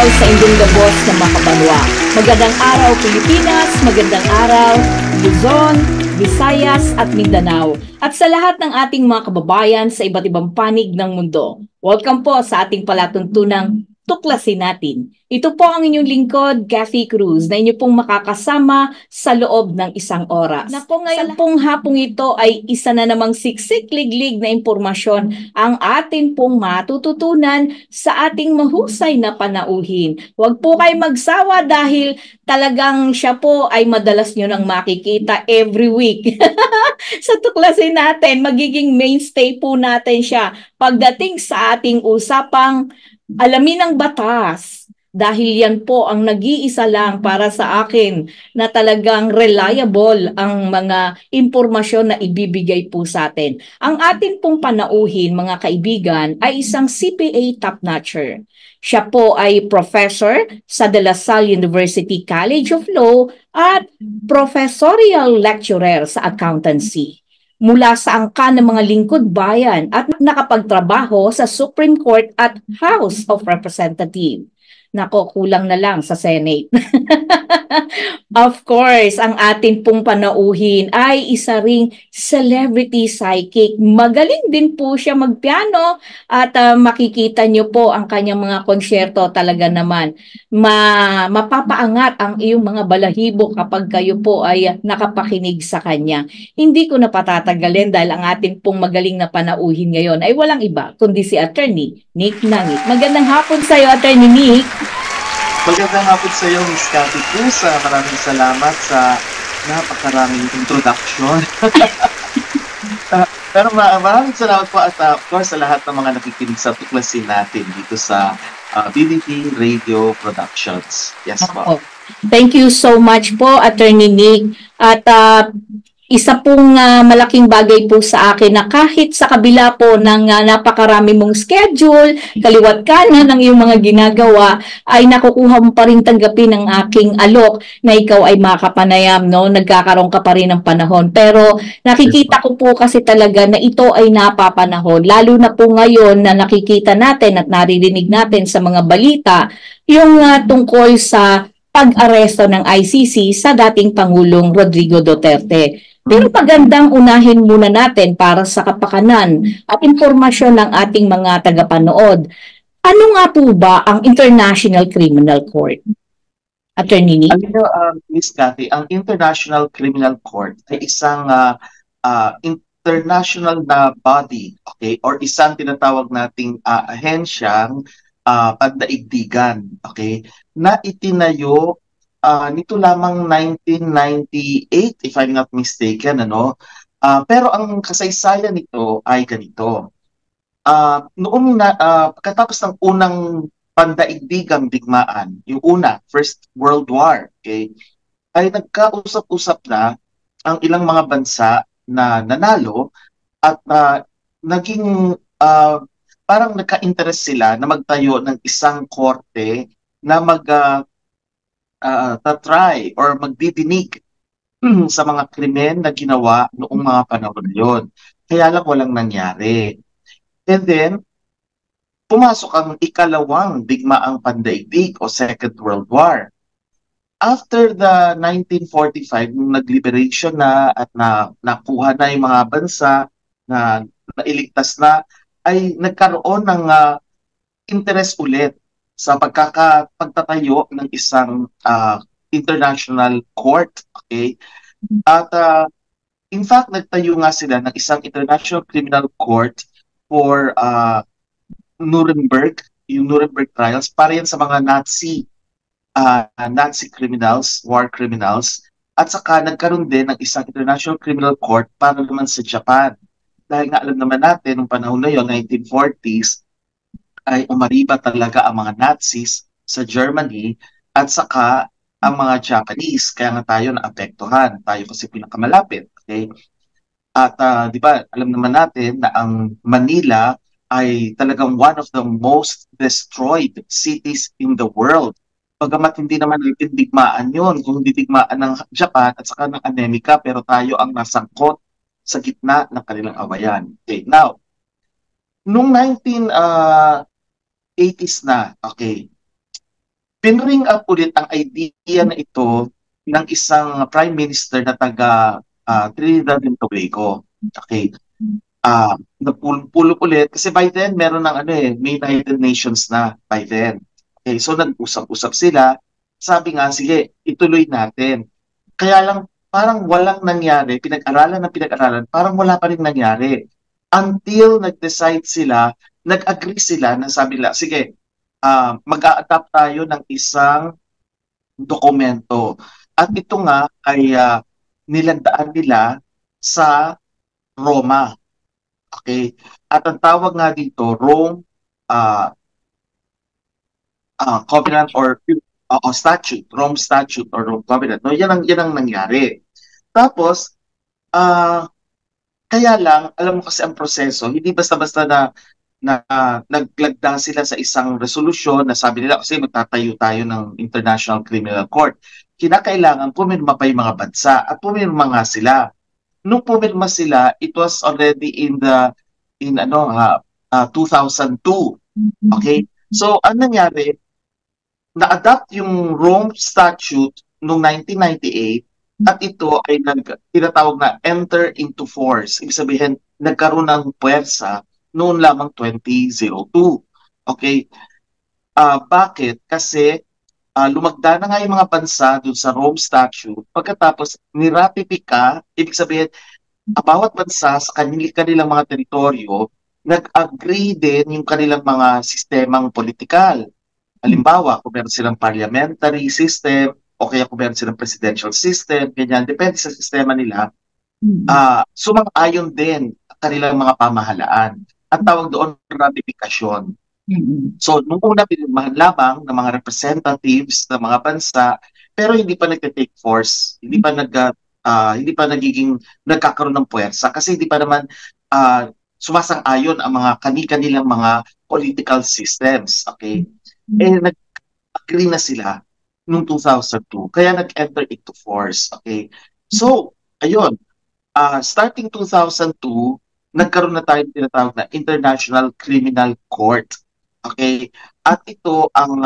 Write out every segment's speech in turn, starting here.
araw sa inyong labos na makabanwa. Magandang araw Pilipinas, magandang araw Luzon, Visayas at Mindanao. At sa lahat ng ating mga kababayan sa iba't ibang panig ng mundo. Welcome po sa ating palatuntunang Tuklasin Natin. Ito po ang inyong lingkod, Kathy Cruz, na inyo pong makakasama sa loob ng isang oras. Naku, ngayon pong hapong ito ay isa na namang siksik-liglig na impormasyon ang atin pong matututunan sa ating mahusay na panauhin. Huwag po kayo magsawa dahil talagang siya po ay madalas nyo nang makikita every week. Sa Tuklasin Natin, magiging mainstay po natin siya pagdating sa ating usapang alamin ang batas. Dahil yan po ang nag-iisa lang para sa akin na talagang reliable ang mga impormasyon na ibibigay po sa atin. Ang atin pong panauhin, mga kaibigan, ay isang CPA top-notcher. Siya po ay professor sa De La Salle University College of Law at professorial lecturer sa accountancy. Mula sa angka ng mga lingkod bayan at nakapagtrabaho sa Supreme Court at House of Representatives. Nako, kulang na lang sa Senate. Of course, ang atin pong panauhin ay isa ring celebrity psychic. Magaling din po siya magpiano at makikita nyo po ang kanyang mga konsyerto talaga naman. Mapapaangat ang iyong mga balahibo kapag kayo po ay nakapakinig sa kanya. Hindi ko na patatagalin dahil ang atin pong magaling na panauhin ngayon ay walang iba kundi si Attorney Nick Nangit. Magandang hapon sa iyo, Attorney Nick. Magandang hapon sa iyo, Miss Cathy Cruz. Maraming salamat sa napakaraming introduction. Pero maraming salamat po at of course sa lahat ng mga nakikinig sa Tuklasin Natin dito sa BBP Radio Productions. Yes po. Thank you so much po, Attorney Nick. At isa pong malaking bagay po sa akin na kahit sa kabila po ng napakarami mong schedule, kaliwat kanan ng iyong mga ginagawa, ay nakukuha mo pa rin tanggapin ang aking alok na ikaw ay makapanayam, no? Nagkakaroon ka pa rin ng panahon. Pero nakikita ko po kasi talaga na ito ay napapanahon. Lalo na po ngayon na nakikita natin at naririnig natin sa mga balita yung tungkol sa pag-aresto ng ICC sa dating Pangulong Rodrigo Duterte. Pero magandang unahin muna natin para sa kapakanan at impormasyon ng ating mga tagapanood. Ano nga po ba ang International Criminal Court? Attorney Nick? Miss Cathy, ang International Criminal Court ay isang international na body, okay, or isang tinatawag nating ahensyang pandaigdigan, okay, na itinayo nito lamang 1998 if I'm not mistaken, ano. Pero ang kasaysayan nito ay ganito. Pagkatapos ng unang pandaigdigang digmaan, yung una, First World War, okay, ay nagkausap-usap na ang ilang mga bansa na nanalo at naging parang nagka-interest sila na magtayo ng isang korte na try or magdidinig sa mga krimen na ginawa noong mga panahon na yun. Kaya lang walang nangyari. And then, pumasok ang ikalawang digmaang pandaigdig o Second World War. After the 1945, nung nag-liberation na at nakuha na yung mga bansa na nailigtas na, ay nagkaroon ng interest ulit sa pagtatayo ng isang international court, okay? At in fact, nagtayo nga sila ng isang international criminal court for Nuremberg, yung Nuremberg trials, para yan sa mga Nazi criminals, war criminals, at saka nagkaroon din ng isang international criminal court para naman sa Japan. Dahil nga alam naman natin, nung panahon na yun, 1940s, ay umariba talaga ang mga Nazis sa Germany at saka ang mga Japanese. Kaya nga tayo naapektuhan. Tayo kasi pinakamalapit. Okay? At di ba, alam naman natin na ang Manila ay talagang one of the most destroyed cities in the world. Pagamat hindi naman natin digmaan yun, kung hindi digmaan ng Japan at saka ng Amerika, pero tayo ang nasangkot sa gitna ng kanilang awayan. Okay, now, nung 1980s na, okay, pinring up ulit ang idea na ito ng isang Prime Minister na taga Trinidad and Tobago. Okay. Napulpulot ulit kasi by then meron ng may United Nations na by then. Okay, so nag-usap-usap sila. Sabi nga, sige, ituloy natin. Kaya lang parang walang nangyari, pinag-aralan, parang wala pa rin nangyari. Until nag-decide sila, nag-agree sila na sabi nila, sige, mag-a-adapt tayo ng isang dokumento. At ito nga ay nilandaan nila sa Roma. Okay? At ang tawag nga dito, Rome Covenant or statute, Rome Statute or Rome Covenant. No, yan ang nangyari. Tapos, kaya lang, alam mo kasi ang proseso, hindi basta-basta na naglagda sila sa isang resolusyon na sabi nila kasi magtatayo tayo ng International Criminal Court. Kinakailangan pumirma pa yung mga bansa at pumirma nga sila. Nung pumirma sila, it was already in 2002. Okay? So, ang nangyari, na-adapt yung Rome Statute noong 1998 at ito ay tinatawag na enter into force. Ibig sabihin, nagkaroon ng puwersa noon lamang 2002. Okay? Bakit? Kasi lumagda na nga yung mga bansa dun sa Rome Statute. Pagkatapos, niratifika, ibig sabihin, bawat bansa sa kanilang mga teritoryo, nag-agree din yung kanilang mga sistemang politikal. Halimbawa, kung meron silang parliamentary system, o kaya kung meron silang presidential system, ganyan, depende sa sistema nila, sumang-ayon din ang kanilang mga pamahalaan. At tawag doon ratifikasyon. So, nung una, pinirmahan lamang ng mga representatives ng mga bansa, pero hindi pa nagte-take force, hindi pa nagiging nagkakaroon ng puwersa, kasi hindi pa naman sumasang-ayon ang mga kanilang mga political systems. Okay? Nag-agree na sila noong 2002. Kaya nag-enter into force. Okay? So, ayun. Starting 2002, nagkaroon na tayo tinatawag na International Criminal Court. Okay? At ito ang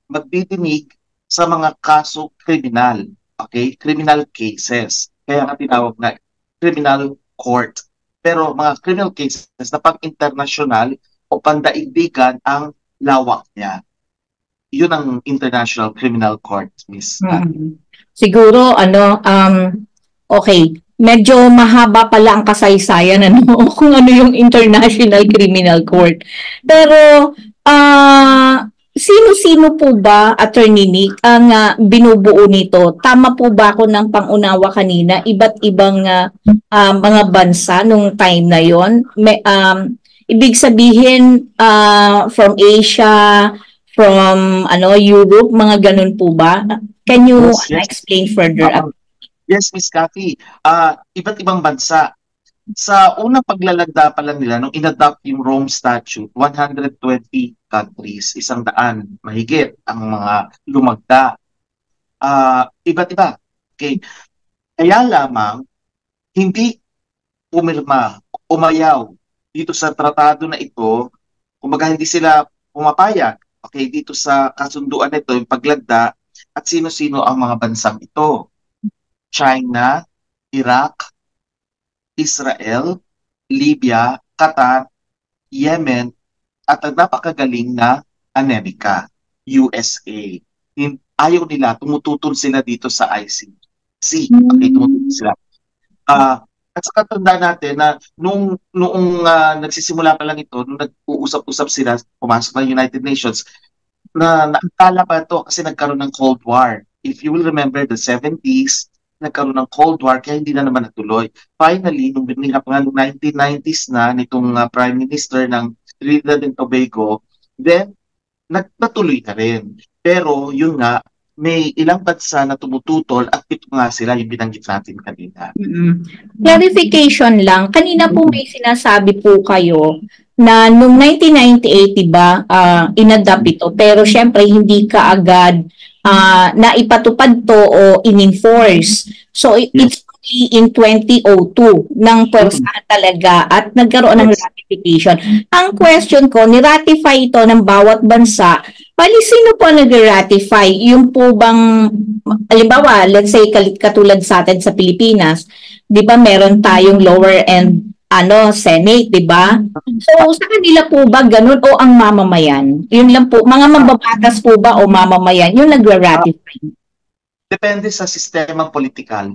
magdidinig sa mga kaso kriminal. Okay? Criminal cases. Kaya nga tinawag na Criminal Court. Pero mga criminal cases na pang-international o pandaigdigan ang lawak niya. Yun ang International Criminal Court, Miss. Siguro, okay, medyo mahaba pala ang kasaysayan kung ano yung International Criminal Court. Pero, sino-sino po ba, Attorney Nick, ang binubuo nito? Tama po ba ako ng pangunawa kanina? Iba't ibang mga bansa nung time na yon. Ibig sabihin, from Asia, from Europe, mga ganun po ba? Can you explain further? Yes, Miss Cathy. Iba't ibang bansa. Sa unang paglalagda pa lang nila, nung inadopt yung Rome Statute, 120 countries, 100 mahigit ang mga lumagda. Iba't iba. Okay. Kaya lamang, hindi pumirma, umayaw dito sa tratado na ito, kumbaga hindi sila pumapayag. Okay, dito sa kasunduan nito, yung paglagda, at sino-sino ang mga bansang ito? China, Iraq, Israel, Libya, Qatar, Yemen, at ang napakagaling na Amerika, USA. Ayaw nila, tumututol sila dito sa ICC. Okay, tumututol sila. At saka tanda natin na noong nagsisimula pa lang ito, nung nag-uusap-usap sila, pumasok ng United Nations, na naakala pa ito kasi nagkaroon ng Cold War. If you will remember the 70s, nagkaroon ng Cold War kaya hindi na naman natuloy. Finally, nung binigap nga noong 1990s na nitong Prime Minister ng Trinidad and Tobago, then natuloy na rin. Pero yun nga, may ilang bansa na tumututol at ito nga sila yung binanggit natin kanina. Clarification lang, kanina po may sinasabi po kayo na noong 1998, diba, inadapt ito, pero syempre hindi kaagad na ipatupad to o in-enforce. So it's in 2002 ng pwersahan talaga at nagkaroon ng ratification. Ang question ko, ni-ratify ito ng bawat bansa. Bali, sino po nag-ratify? Yung po bang, halimbawa, let's say katulad sa atin sa Pilipinas, di ba meron tayong lower and Senate, di ba? So, sa kanila po ba ganun o ang mamamayan? Yun lang po, mga mambabatas po ba o mamamayan yung nagra-ratify? Depende sa sistema politikal.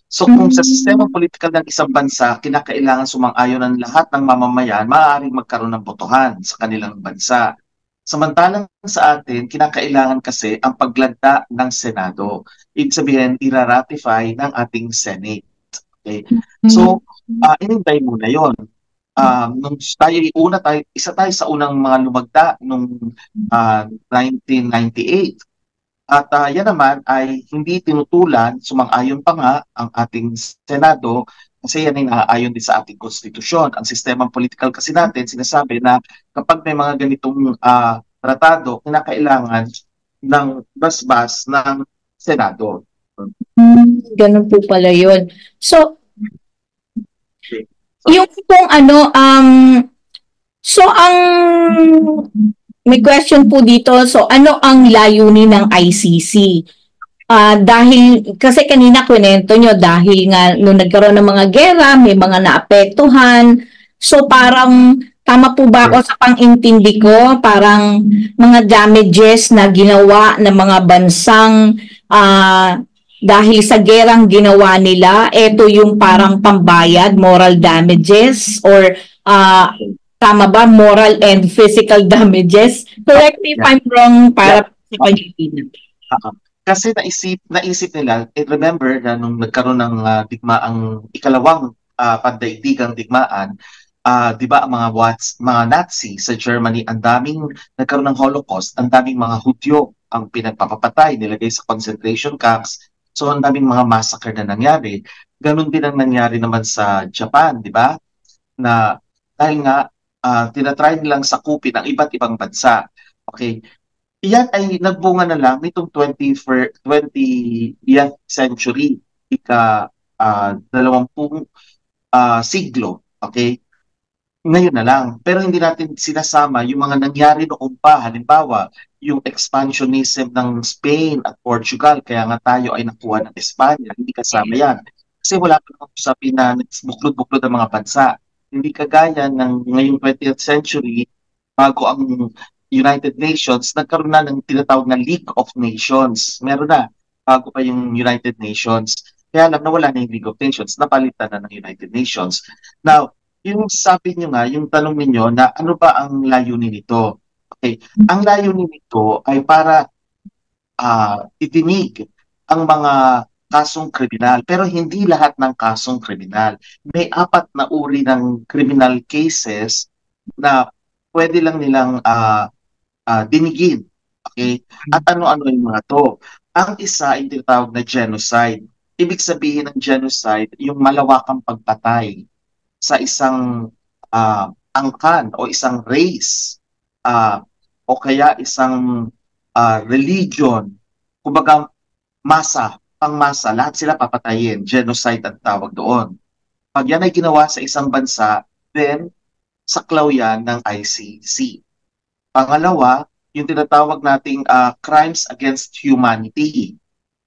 So kung sa sistema politikal ng isang bansa, kinakailangan sumang-ayon ng lahat ng mamamayan, maaaring magkaroon ng botohan sa kanilang bansa. Samantalang sa atin, kinakailangan kasi ang paglagda ng Senado. Ibig sabihin, ira-ratify ng ating Senate. Okay? So, inintay muna yon. Nung isa tayo sa unang mga lumagda nung 1998. At yan naman ay hindi tinutulan, sumang-ayon pa nga ang ating Senado kasi yan ay naaayon din sa ating konstitusyon. Ang sistemang political kasi natin sinasabi na kapag may mga ganitong tratado, kinakailangan ng basbas ng Senado. Ganun po pala yun. So, Okay. yung pong so ang may question po dito, so ano ang layunin ng ICC? Dahil, kasi kanina kwento nyo, dahil nga nung nagkaroon ng mga gera, may mga naapektuhan, so parang, tama po ba ako sa pang-intindi ko, parang mga damages na ginawa ng mga bansang dahil sa gerang ginawa nila, ito yung parang pambayad, moral damages, or tama ba, moral and physical damages? Correct me if I'm wrong para sa Pilipinas. Kasi naisip nila, remember na nung nagkaroon ng digmaang ikalawang pandaigdigang digmaan, di ba ang mga Nazi sa Germany, ang daming nagkaroon ng Holocaust, ang daming mga Hudyo ang pinagpapapatay, nilagay sa concentration camps, so ang daming mga massacre na nangyari. Ganon din ang nangyari naman sa Japan, di ba? Na dahil nga tinatry nilang sakupin ang iba't ibang bansa. Okay? Iyan ay nagbunga na lang nitong 20th century, ika-20 siglo. Okay? Ngayon na lang. Pero hindi natin sinasama yung mga nangyari noong pa. Halimbawa, yung expansionism ng Spain at Portugal, kaya nga tayo ay nakuha ng Espanya. Hindi kasama yan. Kasi wala pa namang usapin na buklod-buklod ang mga bansa. Hindi kagaya ng ngayong 20th century, bago ang United Nations, nagkaroon na ng tinatawag na League of Nations. Meron na, bago pa yung United Nations. Kaya alam na wala na yung League of Nations, napalitan na ng United Nations. Now, yung sabi nyo nga, yung tanong ninyo na ano ba ang layunin nito? Okay, ang layunin nito ay para itinig ang mga kasong kriminal, pero hindi lahat ng kasong kriminal. May 4 na uri ng criminal cases na pwede lang nilang dinigin. Okay? At ano-ano yung mga to? Ang isa ay tinatawag na genocide. Ibig sabihin ng genocide, yung malawakang pagpatay sa isang angkan o isang race o kaya isang religion. Kumbaga, pangmasa, lahat sila papatayin. Genocide ang tawag doon. Pag yan ay ginawa sa isang bansa, then saklaw yan ng ICC. Pangalawa, yung tinatawag nating crimes against humanity.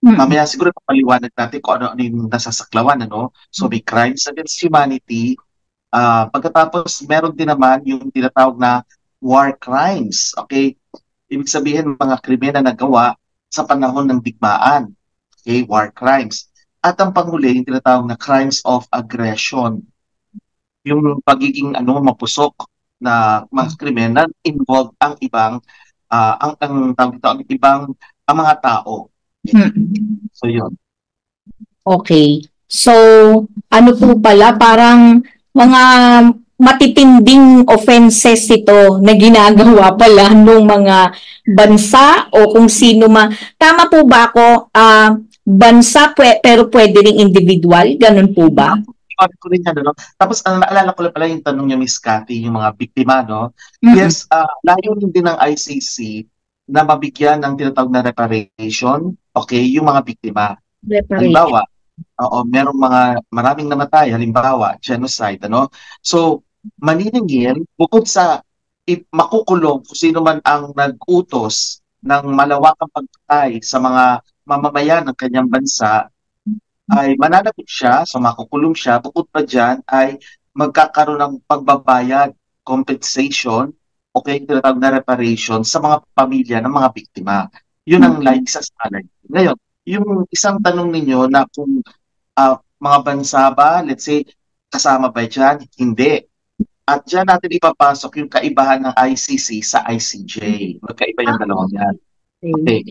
Mamaya siguro papaliwanag natin kung ano yung nasasaklawan. So may crimes against humanity. Pagkatapos, meron din naman yung tinatawag na war crimes. Okay? Ibig sabihin, mga krimen na nagawa sa panahon ng digmaan. Okay, war crimes. At ang panghuli, yung tinatawag na crimes of aggression. Yung pagiging mapusok na mga krimen na involved ang ibang ang mga tao. Okay. So yun. Okay. So ano po pala, parang mga matitinding offenses ito na ginagawa pala ng mga bansa o kung sino man. Tama po ba ako? Bansa pero pwede ring individual, ganun po ba? Ko rin yan, Tapos naalala ko lang pala yung tanong niya, Miss Cathy, yung mga biktima, Yes, layunin din ng ICC na mabigyan ng tinatawag na reparation, okay, yung mga biktima. Halimbawa, Oo, merong maraming namatay, halimbawa, genocide, ano? So, maniningil, bukod sa makukulong kung sino man ang nag-utos ng malawakang pagpatay sa mga mamamayan ng kanyang bansa, ay mananapit siya, so makukulong siya. Bukod pa dyan ay magkakaroon ng pagbabayad, compensation, o kaya tinatawag na reparation sa mga pamilya ng mga biktima. Yun ang like sa salary. Ngayon, yung isang tanong ninyo na kung mga bansa ba, let's say, kasama ba dyan? Hindi. At dyan natin ipapasok yung kaibahan ng ICC sa ICJ. Magkaiba yung dalawang yan. Okay.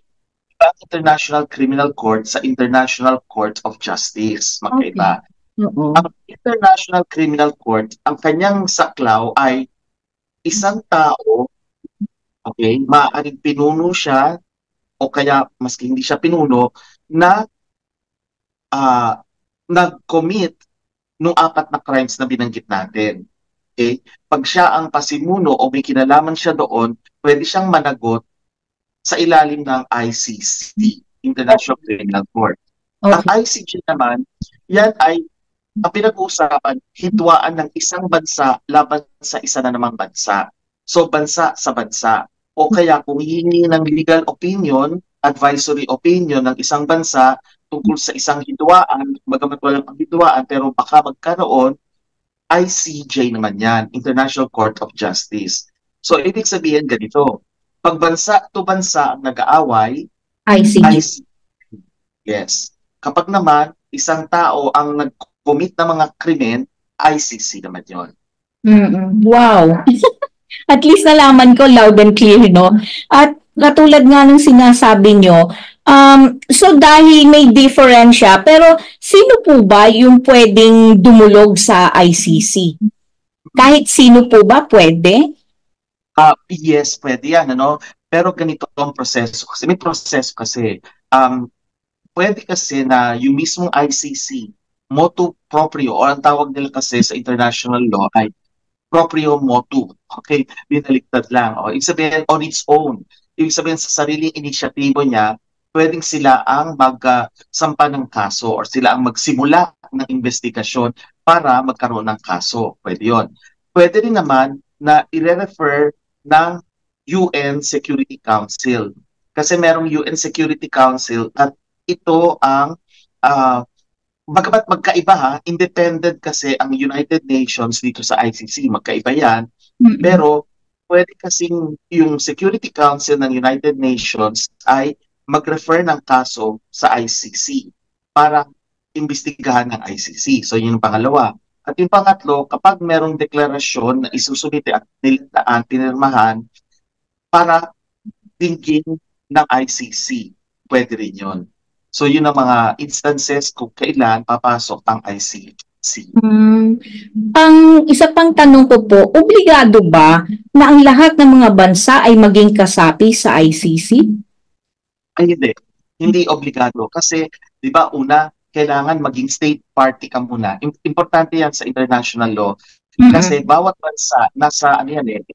Iba ang International Criminal Court sa International Court of Justice. Okay. Magkaiba. Oo. Ang International Criminal Court, ang kanyang saklaw ay isang tao, okay, maaaring pinuno siya o kaya maski hindi siya pinuno, na ah, nag-commit nung apat na crimes na binanggit natin. Okay? Pag siya ang pasimuno o may kinalaman siya doon, pwede siyang managot sa ilalim ng ICC, International Criminal Court. Ang Okay. ICJ naman, yan ay ang pinag-uusapan, hitwaan ng isang bansa laban sa isa na namang bansa. So, bansa sa bansa. O kaya kung hihingi ng legal opinion, advisory opinion ng isang bansa tungkol sa isang hitwaan, bagamat walang hitwaan, pero baka magkaroon, ICJ naman yan, International Court of Justice. So, ibig sabihin ganito, pag bansa to bansa ang nag-aaway, ICJ. ICJ. Yes. Kapag naman, isang tao ang nag-commit ng mga krimen, ICC naman yon. Wow. At least nalaman ko loud and clear, no? At katulad nga ng sinasabi nyo, so dahil may diferensya, pero sino po ba yung pwedeng dumulog sa ICC? Kahit sino po ba pwede? Yes, pwede yan, ano? Pero ganito ang proseso. Kasi may proseso kasi. Pwede kasi na yung mismong ICC, motu proprio, o ang tawag nila kasi sa international law ay proprio motu. Okay? Binaliktad lang. O, ibig sabihin, on its own. Ibig sabihin, sa sariling inisyatibo niya, pwedeng sila ang magsampa ng kaso or sila ang magsimula ng investigasyon para magkaroon ng kaso. Pwede yon. Pwede rin naman na i-refer ng UN Security Council. Kasi merong UN Security Council at ito ang bagamat magkaiba ha, independent kasi ang United Nations dito sa ICC, magkaiba yan, pero pwede kasing yung Security Council ng United Nations ay mag-refer ng kaso sa ICC para imbestigahan ng ICC. So yun yung pangalawa. At yung pangatlo, kapag merong deklarasyon na isusumite at nilitaan, pinirmahan para dinggin ng ICC, pwede rin yun. So yun ang mga instances kung kailan papasok ang ICC. Ang isa pang tanong ko po, obligado ba na ang lahat ng mga bansa ay maging kasapi sa ICC? Ay hindi. Hindi obligado. Kasi, di ba, una, kailangan maging state party ka muna. Importante yan sa international law. Kasi bawat bansa, nasa, ano yan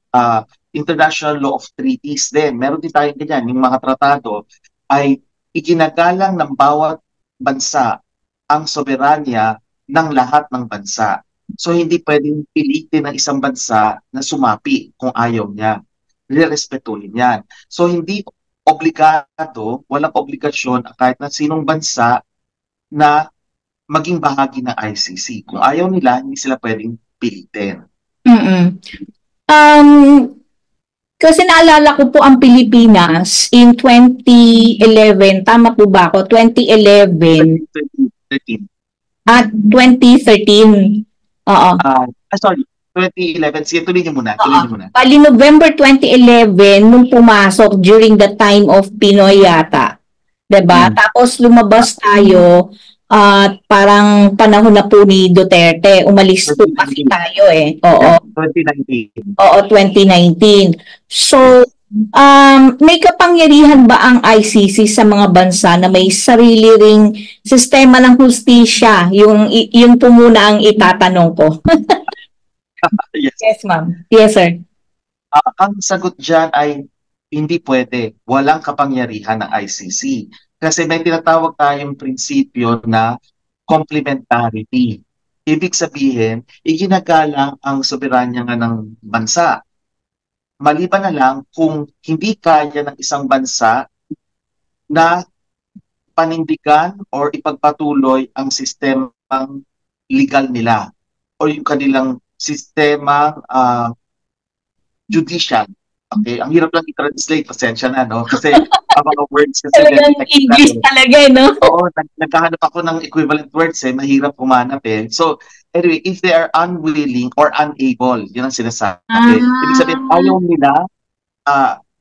international law of treaties din. Meron din tayo ganyan. Yung mga tratado ay iginagalang ng bawat bansa ang soberanya ng lahat ng bansa. So hindi pwedeng pilitin ng isang bansa na sumapi kung ayaw niya. Nirespetuhin yan. So hindi obligado, walang obligasyon kahit na sinong bansa na maging bahagi ng ICC. Kung ayaw nila, hindi sila pwedeng pilitin. Kasi naalala ko po ang Pilipinas in 2011, tama po ba ako? 2011 2013. at 2013. Oo. Sorry, 2011. Sige, tuloy niyo muna. Bali November 2011, nung pumasok during the time of Pinoy yata. Diba? Tapos lumabas tayo at parang panahon na po ni Duterte. Umalis po kasi tayo eh. Oo. 2019. Oo, 2019. So, may kapangyarihan ba ang ICC sa mga bansa na may sarili ring sistema ng hustisya? Yun po muna ang itatanong ko. Yes. Yes, ma'am. Yes, sir. Ang sagot dyan ay hindi pwede. Walang kapangyarihan ng ICC. Kasi may tinatawag tayong prinsipyo na complementarity. Ibig sabihin, iginagalang ang soberanya nga ng bansa. Maliban na lang kung hindi kaya ng isang bansa na panindigan or ipagpatuloy ang sistemang legal nila o yung kanilang sistemang judicial. Okay, ang hirap lang i-translate, pasensya na, no? Kasi ang mga words kasi Talagang English talaga, no? Oo, naghahanap ako ng equivalent words mahirap humanap So, anyway, if they are unwilling or unable, yun ang sinasabi. Ibig sabihin, ayaw nila,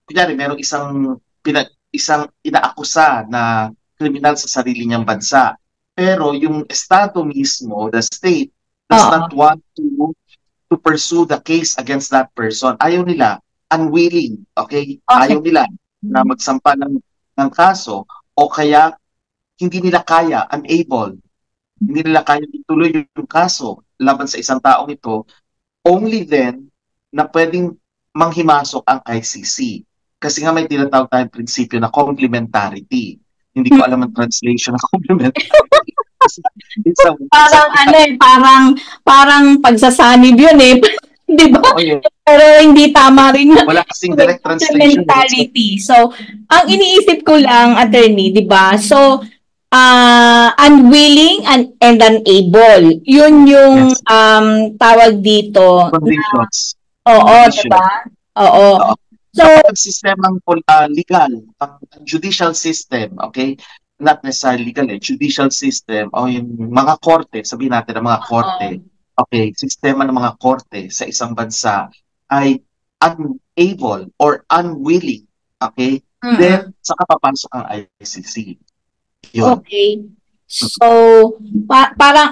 kunyari, merong isang inaakusa na kriminal sa sarili niyang bansa. Pero yung estado mismo, the state, does not want to pursue the case against that person. Ayaw nila, unwilling, okay? Ayaw nila na magsampa ng kaso o kaya hindi nila kaya, unable, hindi nila kaya ituloy yung kaso laban sa isang taong ito, only then na pwedeng manghimasok ang ICC. Kasi nga may tinatawag tayong prinsipyo na complementarity. Hindi ko alam ang translation ng complementarity. Parang pagsasanib yun Di ba? Pero hindi tama rin. Wala kasing direct translation. Complementarity. So, ang iniisip ko lang, attorney, di ba? So, unwilling and unable. Yun yung tawag dito. Conditions. Oo, diba? Oo. So, ang sistemang legal, ang judicial system, okay? Not necessarily legal judicial system o yung mga korte, sabihin natin ang mga korte, okay, sistema ng mga korte sa isang bansa ay unable or unwilling, okay? Then, saka papasok ang ICC. Yun. Okay. So, parang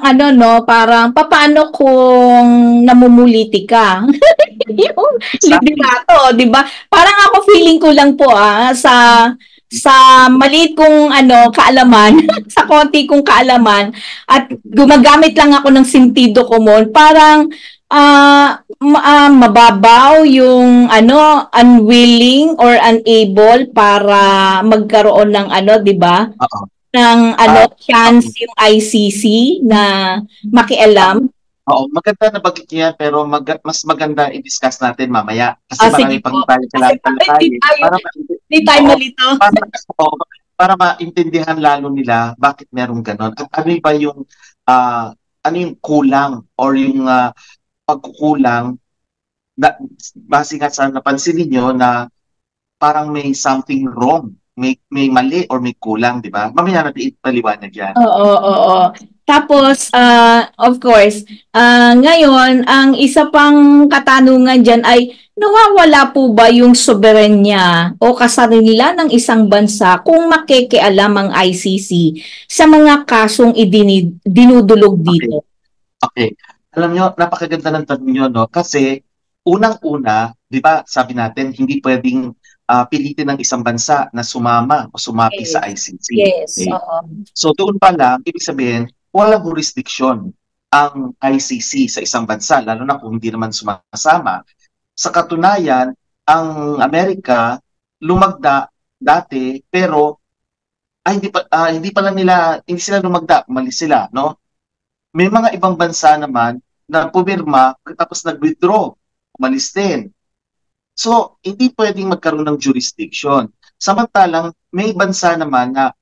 parang paano kung namumuliti ka? Yung liderato, di ba? Parang ako feeling ko lang po sa maliit kong kaalaman, sa konti kong kaalaman, at gumagamit lang ako ng sentido ko mo, parang mababaw yung unwilling or unable para magkaroon ng di ba? Ng chance yung ICC na makialam. Oo, maganda na bagay niya pero mas maganda i-discuss natin mamaya kasi marami pang tayo kailangan Hindi tayo malito. Para maintindihan lalo nila bakit merong ganon. Ano ba yung ano yung kulang or yung pagkukulang base nga sa napansin niyo na parang may something wrong. May mali or may kulang, di ba? Mamaya natin ipaliwanag yan. Oo. Tapos, of course, ngayon, ang isa pang katanungan dyan ay, nawawala po ba yung soberanya o kasarili ng isang bansa kung makikialam ang ICC sa mga kasong dinudulog dito? Okay. Alam nyo, napakaganda ng tanong nyo, no? Kasi, unang-una, di ba, sabi natin, hindi pwedeng pilitin ng isang bansa na sumama o sumapi sa ICC. Yes. Okay? So doon pa lang, ibig sabihin, walang jurisdiction ang ICC sa isang bansa, lalo na kung hindi naman sumasama. Sa katunayan, ang Amerika lumagda dati, pero hindi sila lumagda, umalis sila, no? May mga ibang bansa naman na pumirma tapos nag-withdraw, umalis din. So, hindi pwedeng magkaroon ng jurisdiction. Samantalang, may bansa naman na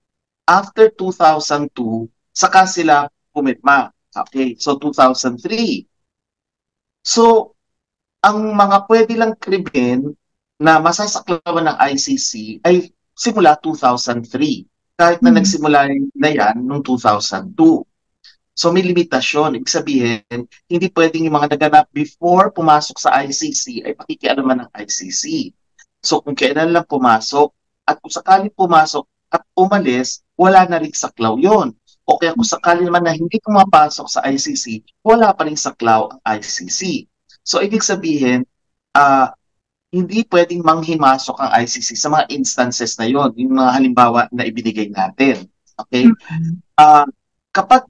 after 2002, saka sila pumirma. Okay, so 2003. So, ang mga pwede lang krimen na masasaklawan ng ICC ay simula 2003. Kahit na nagsimula na yan noong 2002. So may limitasyon. Ibig sabihin, hindi pwedeng yung mga naganap before pumasok sa ICC ay pakikialaman ng ICC. So kung kailan lang pumasok at kung sakaling pumasok at umalis, wala na rin saklaw yun. O kaya kung sakali naman na hindi pumapasok sa ICC, wala pa rin saklaw ang ICC. So ibig sabihin, hindi pwedeng manghimasok ang ICC sa mga instances na yon, yung mga halimbawa na ibinigay natin. Okay? Kapag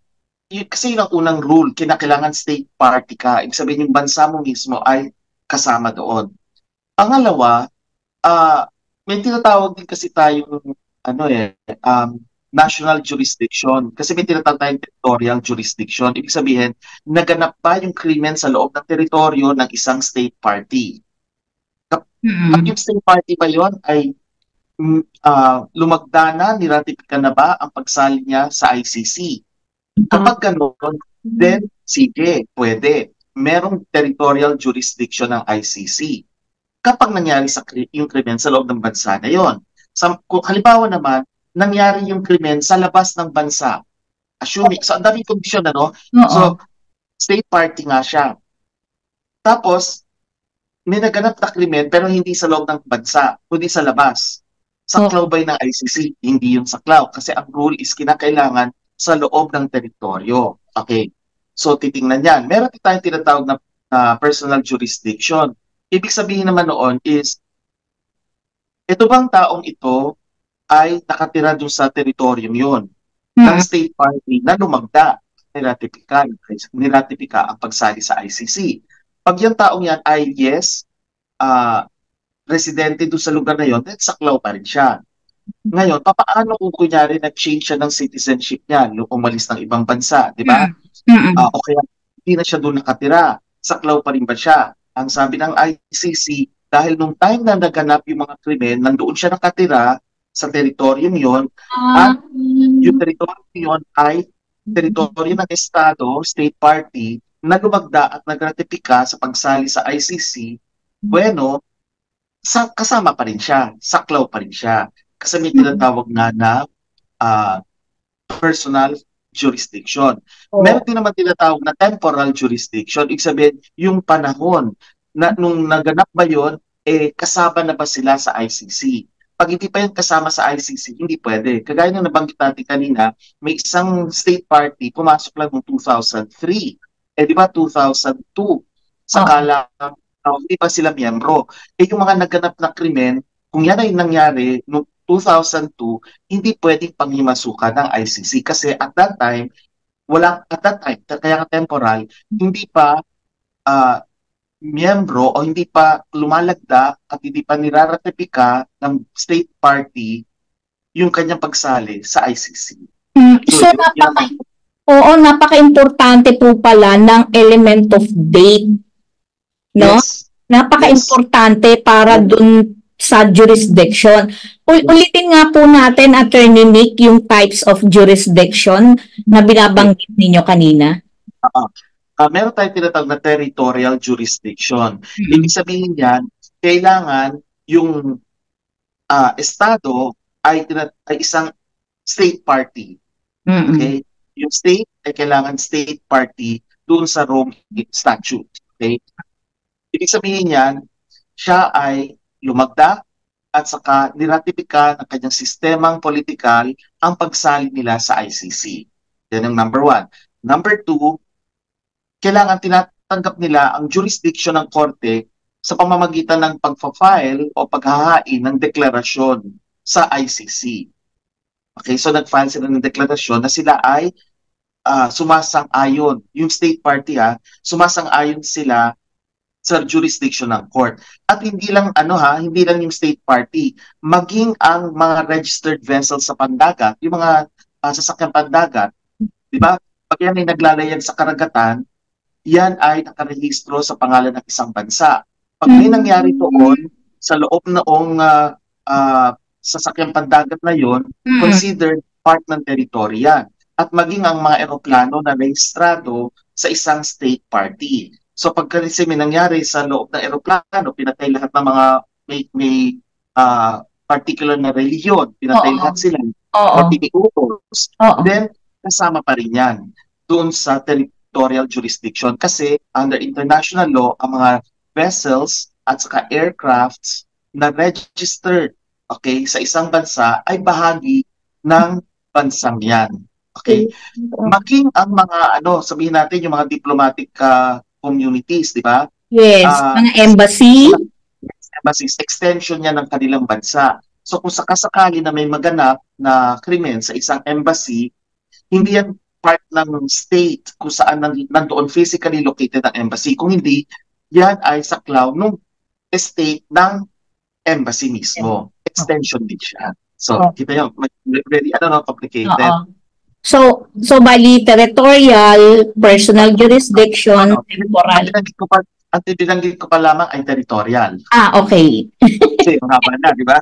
kasi yung unang rule, kinakailangan state party ka. Ibig sabihin yung bansa mo mismo ay kasama doon. Pangalawa, may tinatawag din kasi tayong national jurisdiction. Kasi may tinatawag tayong territorial jurisdiction. Ibig sabihin, naganap pa yung krimen sa loob ng teritoryo ng isang state party. At yung state party ba yun ay lumagda na, niratifika na ba ang pagsali niya sa ICC? Kapag gano'n, then sige, pwede. Merong territorial jurisdiction ng ICC. Kapag nangyari yung krimen sa loob ng bansa na yon. Kung halimbawa naman, nangyari yung krimen sa labas ng bansa. Assuming, so ang daming kondisyon, ano? So, state party nga siya. Tapos, may naganap na krimen pero hindi sa loob ng bansa, kundi sa labas. Saklaw ba yun ng ICC? Hindi yung saklaw. Kasi ang rule is kinakailangan sa loob ng teritoryo. Okay. So, titingnan yan. Meron tayong tinatawag na personal jurisdiction. Ibig sabihin naman noon is, ito bang taong ito ay nakatira doon sa teritoryo yun ng state party na lumagda, niratipika ang pagsali sa ICC. Pag yung taong yan ay yes, residente doon sa lugar na yun, then saklaw pa rin siya. Ngayon, paano kung kunyari nag-change siya ng citizenship niya nung umalis ng ibang bansa, di ba? O kaya hindi na siya doon nakatira, saklaw pa rin ba siya? Ang sabi ng ICC, dahil nung time na naganap yung mga krimen, nandoon siya nakatira sa teritoryo yon at yung teritoryo yon ay teritoryo ng Estado, state party, na lumagda at nagratipika sa pagsali sa ICC, bueno, kasama pa rin siya, saklaw pa rin siya. Kasi may tinatawag nga na personal jurisdiction. Meron din naman tinatawag na temporal jurisdiction. Ibig sabihin, yung panahon na nung naganap ba yun, kasama na ba sila sa ICC? Pag hindi pa yun kasama sa ICC, hindi pwede. Kagaya ng nabanggit natin kanina, may isang state party, pumasok lang noong 2003. Di ba 2002? Sakala, hindi pa sila miyembro. Yung mga naganap na krimen, kung yan ay nangyari noong 2002, hindi pwedeng panghimasukan ng ICC kasi at that time, kaya temporal, hindi pa miyembro o hindi pa lumalagda at hindi pa niraratipika ng state party yung kanyang pagsali sa ICC. So napaka-importante po pala ng element of date. No? Yes. Napaka-importante para dun sa jurisdiction. Ulitin nga po natin, Attorney Nick, yung types of jurisdiction na binabanggit ninyo kanina. Meron tayong tinatawag na territorial jurisdiction. Ibig sabihin yan, kailangan yung Estado ay isang state party. Okay? Yung state ay kailangan state party doon sa Rome Statute. Okay? Ibig sabihin yan, siya ay lumagda at saka niratipika ng kanyang sistemang politikal ang pagsali nila sa ICC. Yan ang number 1. Number 2, kailangan tinatanggap nila ang jurisdiction ng korte sa pamamagitan ng pagpa-file o paghahain ng deklarasyon sa ICC. Okay, so nag-file sila ng deklarasyon na sila ay sumasang-ayon, yung state party sumasang-ayon sila sa jurisdiction ng court. At hindi lang hindi lang yung state party, maging ang mga registered vessels sa pandagat, yung mga sasakyang pandagat, di ba? Pag yan ay naglalayag sa karagatan, yan ay nakarehistro sa pangalan ng isang bansa. Pag may nangyari doon sa loob noong sasakyang pandagat na yon, considered part ng teritoryo yan. At maging ang mga eroplano na rehistrado sa isang state party. So pag kasi may nangyari sa loob ng eroplano, pinatay lahat ng mga may particular na religion, pinatay lahat sila, o tiniutos, then kasama pa rin yan doon sa territorial jurisdiction kasi under international law, ang mga vessels at saka aircrafts na registered sa isang bansa ay bahagi ng bansang yan. Okay? Maging ang mga sabihin natin yung mga diplomatic communities, di ba? Yes, mga embassy. Embassies, extension niya ng kanilang bansa. So kung sakasakali na may maganap na krimen sa isang embassy, hindi yan part ng state kung saan nandoon physically located ang embassy. Kung hindi, yan ay saklaw ng estate ng embassy mismo. Extension din siya. So, Oh, kita nyo, very, complicated. oo. So bali territorial, personal jurisdiction, Ano, ang temporal. binanggit ko pa, ang binanggit ko pa lamang ay territorial. Okay. Kasi mahaba na, di ba?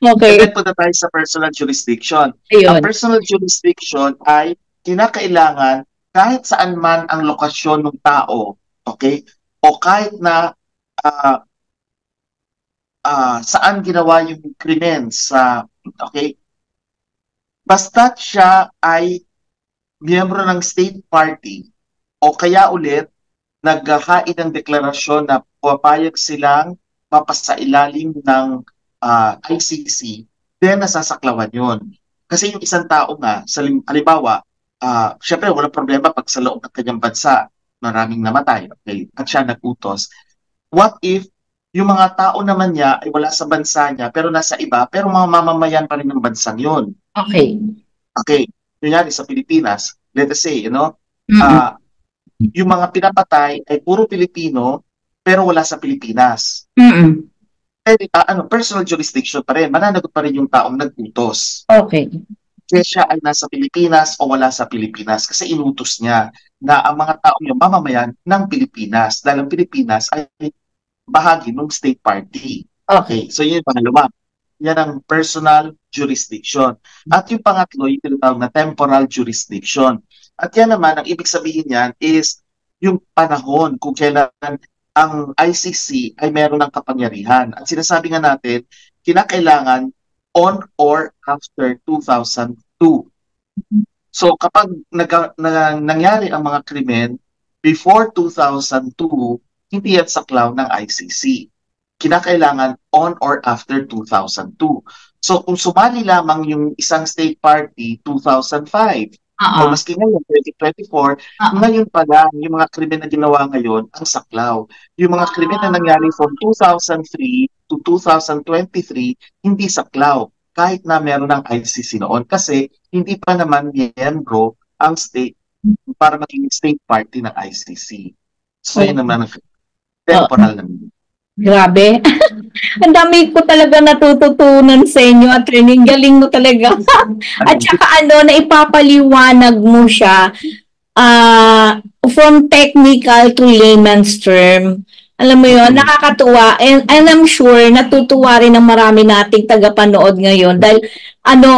And Okay. then punta tayo sa personal jurisdiction. Ang Ayun. personal jurisdiction ay kinakailangan kahit saan man ang lokasyon ng tao, okay? O kahit na ah, saan ginawa yung krimen sa, okay? Basta't siya ay miyembro ng state party o kaya ulit naghahain ng deklarasyon na papayag silang mapasailalim ng ICC, then nasasaklawan yun. Kasi yung isang tao nga, halimbawa, syempre walang problema pag sa loob ng kanyang bansa, maraming namatay, okay, at siya nag-utos. What if yung mga tao naman niya ay wala sa bansa niya, pero nasa iba, pero mga mamamayan pa rin ng bansang yun? Okay. Okay, kunyari sa Pilipinas, let us say, Mm-mm. yung mga pinapatay ay puro Pilipino pero wala sa Pilipinas. Mm-mm. Personal jurisdiction pa rin, mananagot pa rin yung taong nag-utos. Okay. Kaya siya ay nasa Pilipinas o wala sa Pilipinas kasi inutos niya na ang mga taong yung mamamayan ng Pilipinas dahil ang Pilipinas ay bahagi ng state party. Okay. Okay, so yun yung pangalawa. Yan ang personal jurisdiction. At yung pangatlo, yung tinatawag na temporal jurisdiction. At yan naman, ang ibig sabihin yan is yung panahon kung kailan ang ICC ay meron ng kapangyarihan. At sinasabi nga natin, kinakailangan on or after 2002. So kapag nangyari ang mga krimen before 2002, hindi yan saklaw ng ICC. Kinakailangan on or after 2002. So kung sumali lamang yung isang state party 2005, o Oo. maski ngayon 2024, Oo. ngayon pa lang yung mga krimen na ginawa ngayon ang saklaw. Yung mga krimen na nangyari from 2003 to 2023, hindi saklaw kahit na meron ng ICC noon kasi hindi pa naman miyembro ang state para maging state party ng ICC. So yun naman ang Oo. temporal naman. Grabe. Ang dami ko talaga natututunan sa inyo, attorney. Galing mo talaga. At saka naipapaliwanag mo siya from technical to layman's term. Alam mo yon, nakakatuwa. And I'm sure natutuwa rin ang marami nating tagapanood ngayon dahil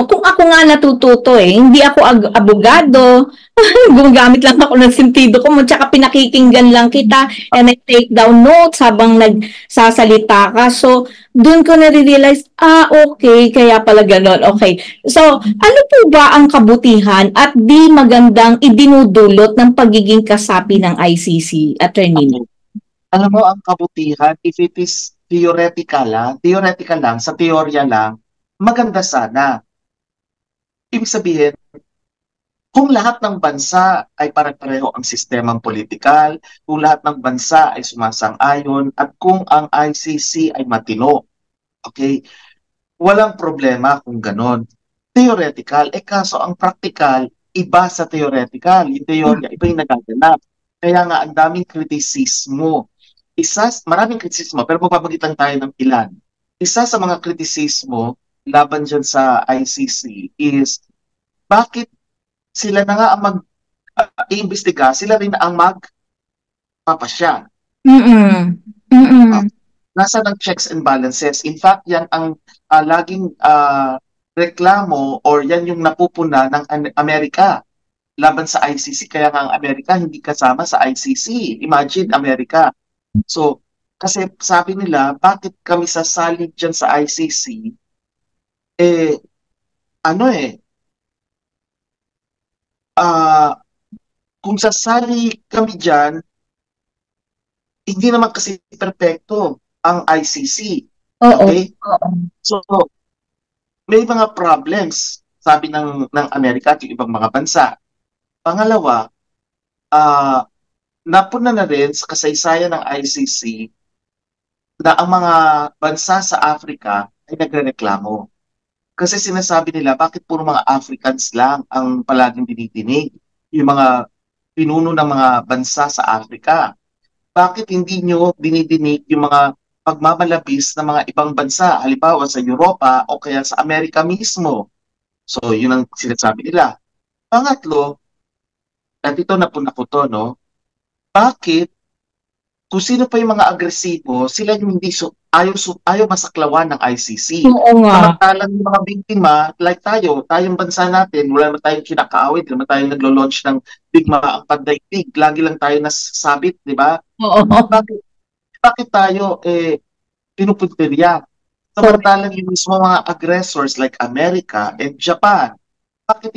kung ako nga natututo hindi ako abogado, gumagamit lang ako ng sentido ko, tsaka pinakikinggan lang kita and I take down notes habang nagsasalita ka. So, doon ko na-realize, okay, kaya pala ganon. Okay. So, ano po ba ang kabutihan at di magandang idinudulot ng pagiging kasapi ng ICC, attorney? Alam mo, ang kabutihan, if it is theoretical lang, sa teorya lang, maganda sana. Ibig sabihin, kung lahat ng bansa ay pare-pareho ang sistemang politikal, kung lahat ng bansa ay sumasang-ayon, at kung ang ICC ay matino, okay, walang problema kung ganon. Theoretical, kaso ang practical, iba sa theoretical. Yung teorya, iba yung nagaganap. Kaya nga, ang daming kritisismo. Maraming kritisismo, pero magpapagit lang tayo ng ilan. Isa sa mga kritisismo laban dyan sa ICC is, bakit sila na nga ang mag-iimbestiga, sila rin ang magpapasya. Nasa ng checks and balances. In fact, yan ang laging reklamo or yan yung napupuna ng Amerika laban sa ICC. Kaya nga ang Amerika hindi kasama sa ICC. Imagine, Amerika. So, kasi sabi nila, bakit kami sasali dyan sa ICC? Kung sasali kami dyan, hindi naman kasi perfecto ang ICC. Okay? So, may mga problems, sabi ng Amerika at yung ibang mga bansa. Pangalawa, napuna na rin sa kasaysayan ng ICC na ang mga bansa sa Africa ay nagrereklamo. Kasi sinasabi nila, bakit puro mga Africans lang ang palaging dinidinig? Yung mga pinuno ng mga bansa sa Africa. Bakit hindi nyo dinidinig yung mga pagmamalabis ng mga ibang bansa, halimbawa sa Europa o kaya sa Amerika mismo. So, yun ang sinasabi nila. Pangatlo, at ito na po na ko to, no? Bakit kung sino pa yung mga agresibo, sila yung hindi ayaw masaklawan ng ICC. Oo nga. Samantalang yung mga biktima, like tayong bansa natin, wala naman tayong kinakaawit, wala naman tayong naglo-launch ng digmaang pandaigdig. Lagi lang tayo nasasabit, di ba? Oo. Bakit tayo pinupuntirya? Samantalang yung mismo mga aggressors like America and Japan, bakit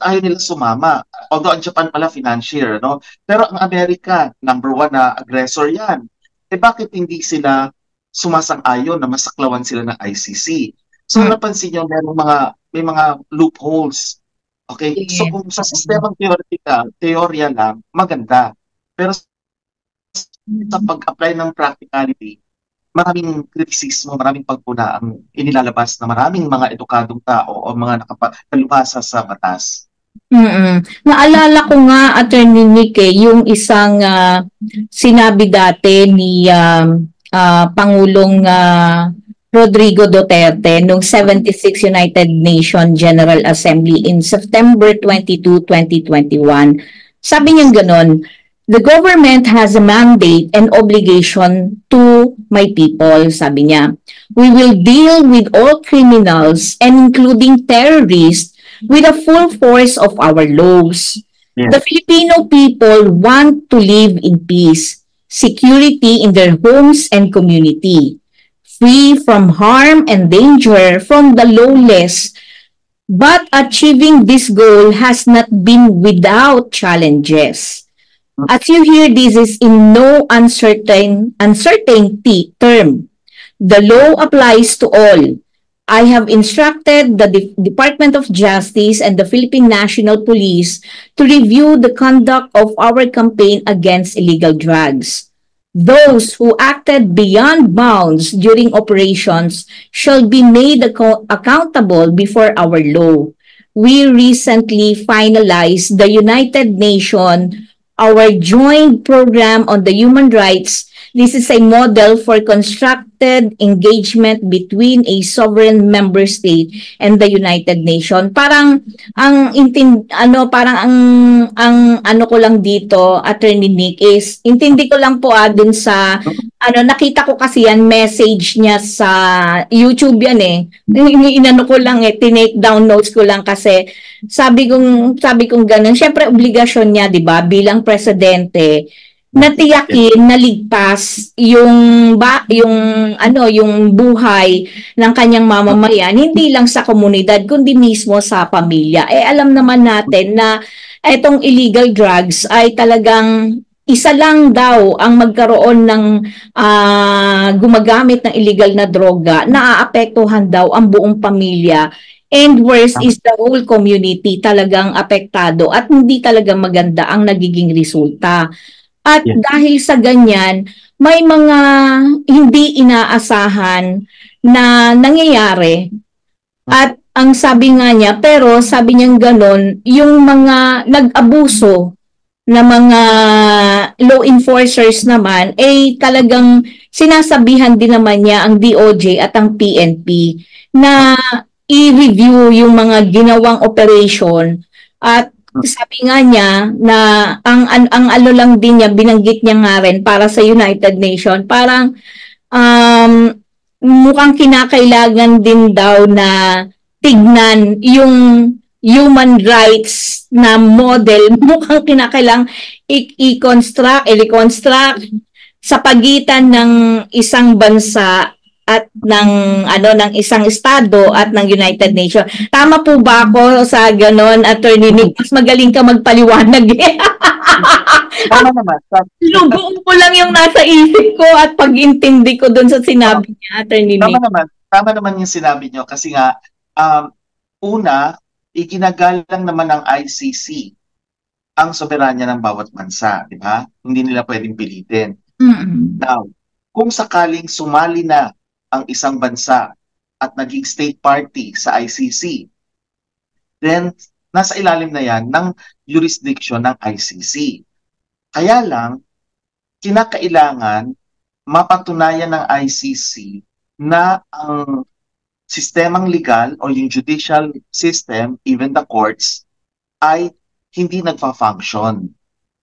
ayaw nila sumama? Although ang Japan pala financier, no? Pero ang Amerika, number one na aggressor yan. Bakit hindi sila sumasang-ayon na masaklawan sila ng ICC? So napansin nyo, may mga loopholes. Okay? So kung sa sistemang teorya lang, maganda. Pero sa pag-apply ng practicality, maraming kritisismo, maraming pagpuna ang inilalabas na maraming mga edukadong tao o mga nakapaluhasa sa batas. Naalala ko nga, Attorney Nick, yung isang sinabi dati ni Pangulong Rodrigo Duterte noong 76 United Nations General Assembly in September 22, 2021. Sabi niya ganon, "The government has a mandate and obligation to my people," sabi niya. "We will deal with all criminals and including terrorists with the full force of our laws. Yeah. The Filipino people want to live in peace, security in their homes and community, free from harm and danger from the lawless. But achieving this goal has not been without challenges. As you hear, this is in no uncertainty term. The law applies to all. I have instructed the Department of Justice and the Philippine National Police to review the conduct of our campaign against illegal drugs. Those who acted beyond bounds during operations shall be made accountable before our law. We recently finalized the United Nations, our joint program on the human rights. This is a model for constructed engagement between a sovereign member state and the United Nations." Parang ang ko lang dito, Attorney Nick, is intindi ko lang po dun sa nakita ko kasi yan message niya sa YouTube yan inano ko lang tinake down notes ko lang kasi sabi kong ganun, syempre obligasyon niya, 'di ba, bilang presidente na tiyakin na ligtas yung buhay ng kanyang mamamayan, hindi lang sa komunidad kundi mismo sa pamilya. Alam naman natin na etong illegal drugs ay talagang isa lang daw ang magkaroon ng gumagamit ng illegal na droga, naaapektuhan daw ang buong pamilya. And worse is the whole community talagang apektado at hindi talaga maganda ang nagiging resulta. At dahil sa ganyan, may mga hindi inaasahan na nangyayari. At ang sabi nga niya, pero sabi niya ganon, yung mga nag-abuso na mga law enforcers naman, talagang sinasabihan din naman niya ang DOJ at ang PNP na i-review yung mga ginawang operation. At sabi nga niya na ang lang din niya, binanggit niya nga rin para sa United Nations, parang mukhang kinakailangan din daw na tignan yung human rights na model, mukhang kinakailangan i-reconstruct sa pagitan ng isang bansa at ng isang estado at ng United Nations. Tama po ba ako sa ganon, Attorney Nick? Mas magaling ka magpaliwanag. Tama naman. Lubuin ko lang yung nasa isip ko at pag-intindi ko doon sa sinabi niya, Attorney Nick. Tama naman yung sinabi niyo kasi nga una, iginagalang naman ng ICC ang soberanya ng bawat bansa, di ba? Hindi nila pwedeng pilitin. Now, kung sakaling sumali na ang isang bansa at naging state party sa ICC, then nasa ilalim na yan ng jurisdiction ng ICC. Kaya lang, kinakailangan mapatunayan ng ICC na ang sistemang legal o yung judicial system, even the courts, ay hindi nagfa-function.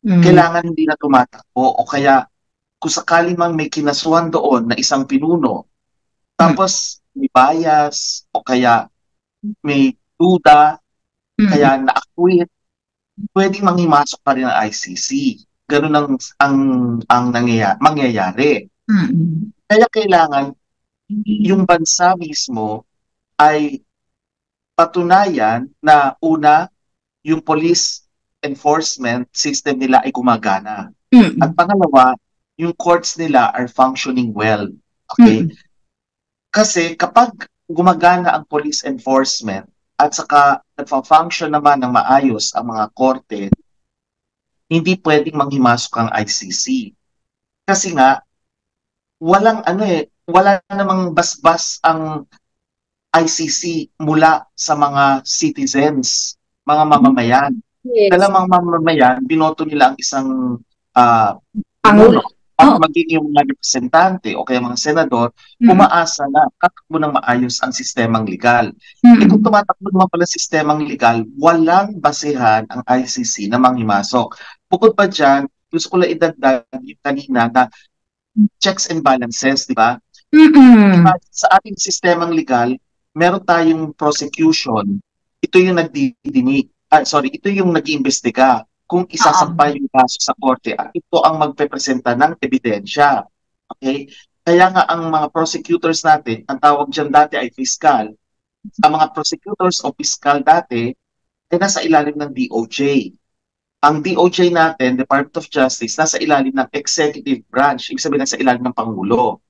Kailangan hindi na tumatakbo o kaya kung sakali mang may kinasuhan doon na isang pinuno, tapos may bias o kaya may duda, kaya na-acquit, pwedeng manghimasok pa rin ang ICC. Ganun ang mangyayari. Kaya kailangan yung bansa mismo ay patunayan na una, yung police enforcement system nila ay gumagana. At pangalawa, yung courts nila are functioning well. Okay? Kasi kapag gumagana ang police enforcement at saka nagfa-function naman ng maayos ang mga korte, hindi pwedeng manghimasok ang ICC. Kasi nga, wala namang basbas ang ICC mula sa mga citizens, mga mamamayan. Dahil mga mamamayan, binoto nila ang isang pinuno at maging yung mga representante o kaya mga senador, umaasa na tatakbo ng maayos ang sistemang legal. Kung tumatakbo naman pala sistemang legal, walang basehan ang ICC na manghimasok. Bukod pa dyan, gusto ko lang idagdag yung kanina na checks and balances, di ba? Sa ating sistemang legal, meron tayong prosecution. Ito yung ito yung nag-iimbestiga kung isasampa yung kaso sa korte at ito ang magpepresenta ng ebidensya. Okay? Kaya nga ang mga prosecutors natin, ang tawag dyan dati ay fiscal. Ang mga prosecutors o fiscal dati ay nasa ilalim ng DOJ. Ang DOJ natin, Department of Justice, nasa ilalim ng executive branch, ibig sabihin nasa ilalim ng Pangulo.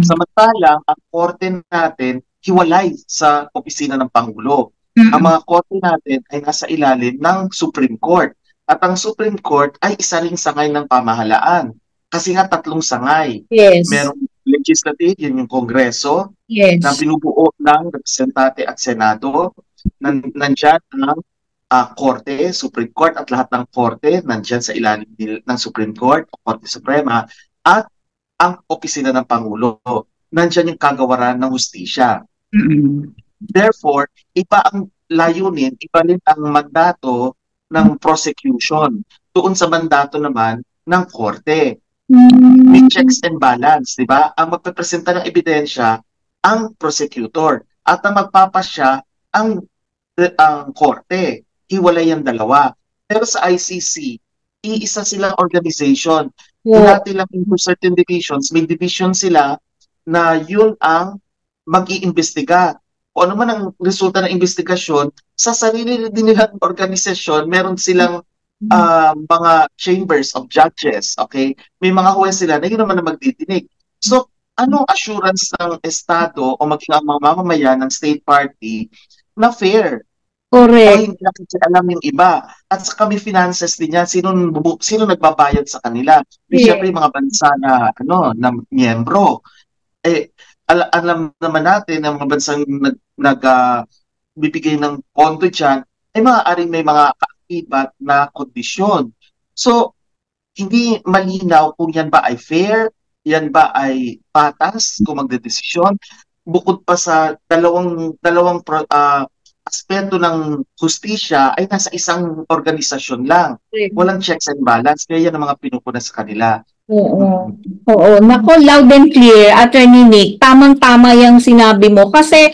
Samantalang, ang korte natin, hiwalay sa opisina ng Pangulo. Ang mga korte natin ay nasa ilalim ng Supreme Court. At ang Supreme Court ay isa ring sangay ng pamahalaan. Kasi nga tatlong sangay. Merong legislative, yun yung Kongreso, na binubuo ng representante at senado. Nandyan ang korte, Supreme Court at lahat ng korte nandyan sa ilalim ng Supreme Court o Korte Suprema at ang opisina ng Pangulo. Nandyan yung kagawaran ng hustisya. Therefore, iba ang layunin, iba rin ang mandato ng prosecution. Doon sa mandato naman ng korte. May checks and balance, di ba? Ang magpepresenta ng ebidensya, ang prosecutor. At ang magpapasya, ang korte. Hiwalay ang dalawa. Pero sa ICC, iisa silang organization. Hinati lang into certain divisions. May division sila na yun ang mag-iimbestiga. O ano man ang resulta ng investigasyon, sa sarili din nilang organisasyon, meron silang mga chambers of judges, okay? May mga huwes sila na yun naman na magdidinig. So, anong assurance ng Estado o maging ang mga mamamayan ng state party na fair? Correct. O hindi natin alam yung iba. At sa kami finances din yan, sino nagbabayad sa kanila? Siyempre, mga bansa na miyembro. Alam naman natin na mga bansang nagbibigay ng pondo dyan, ay maaaring may mga kaakibat na kondisyon. So, hindi malinaw kung yan ba ay fair, yan ba ay patas kung magdedesisyon. Bukod pa sa dalawang aspeto ng hustisya ay nasa isang organisasyon lang. Walang checks and balance. Kaya yan ang mga pinupuna sa kanila. Oo. Nako, loud and clear, Attorney Nick. Tamang-tama yung sinabi mo. Kasi,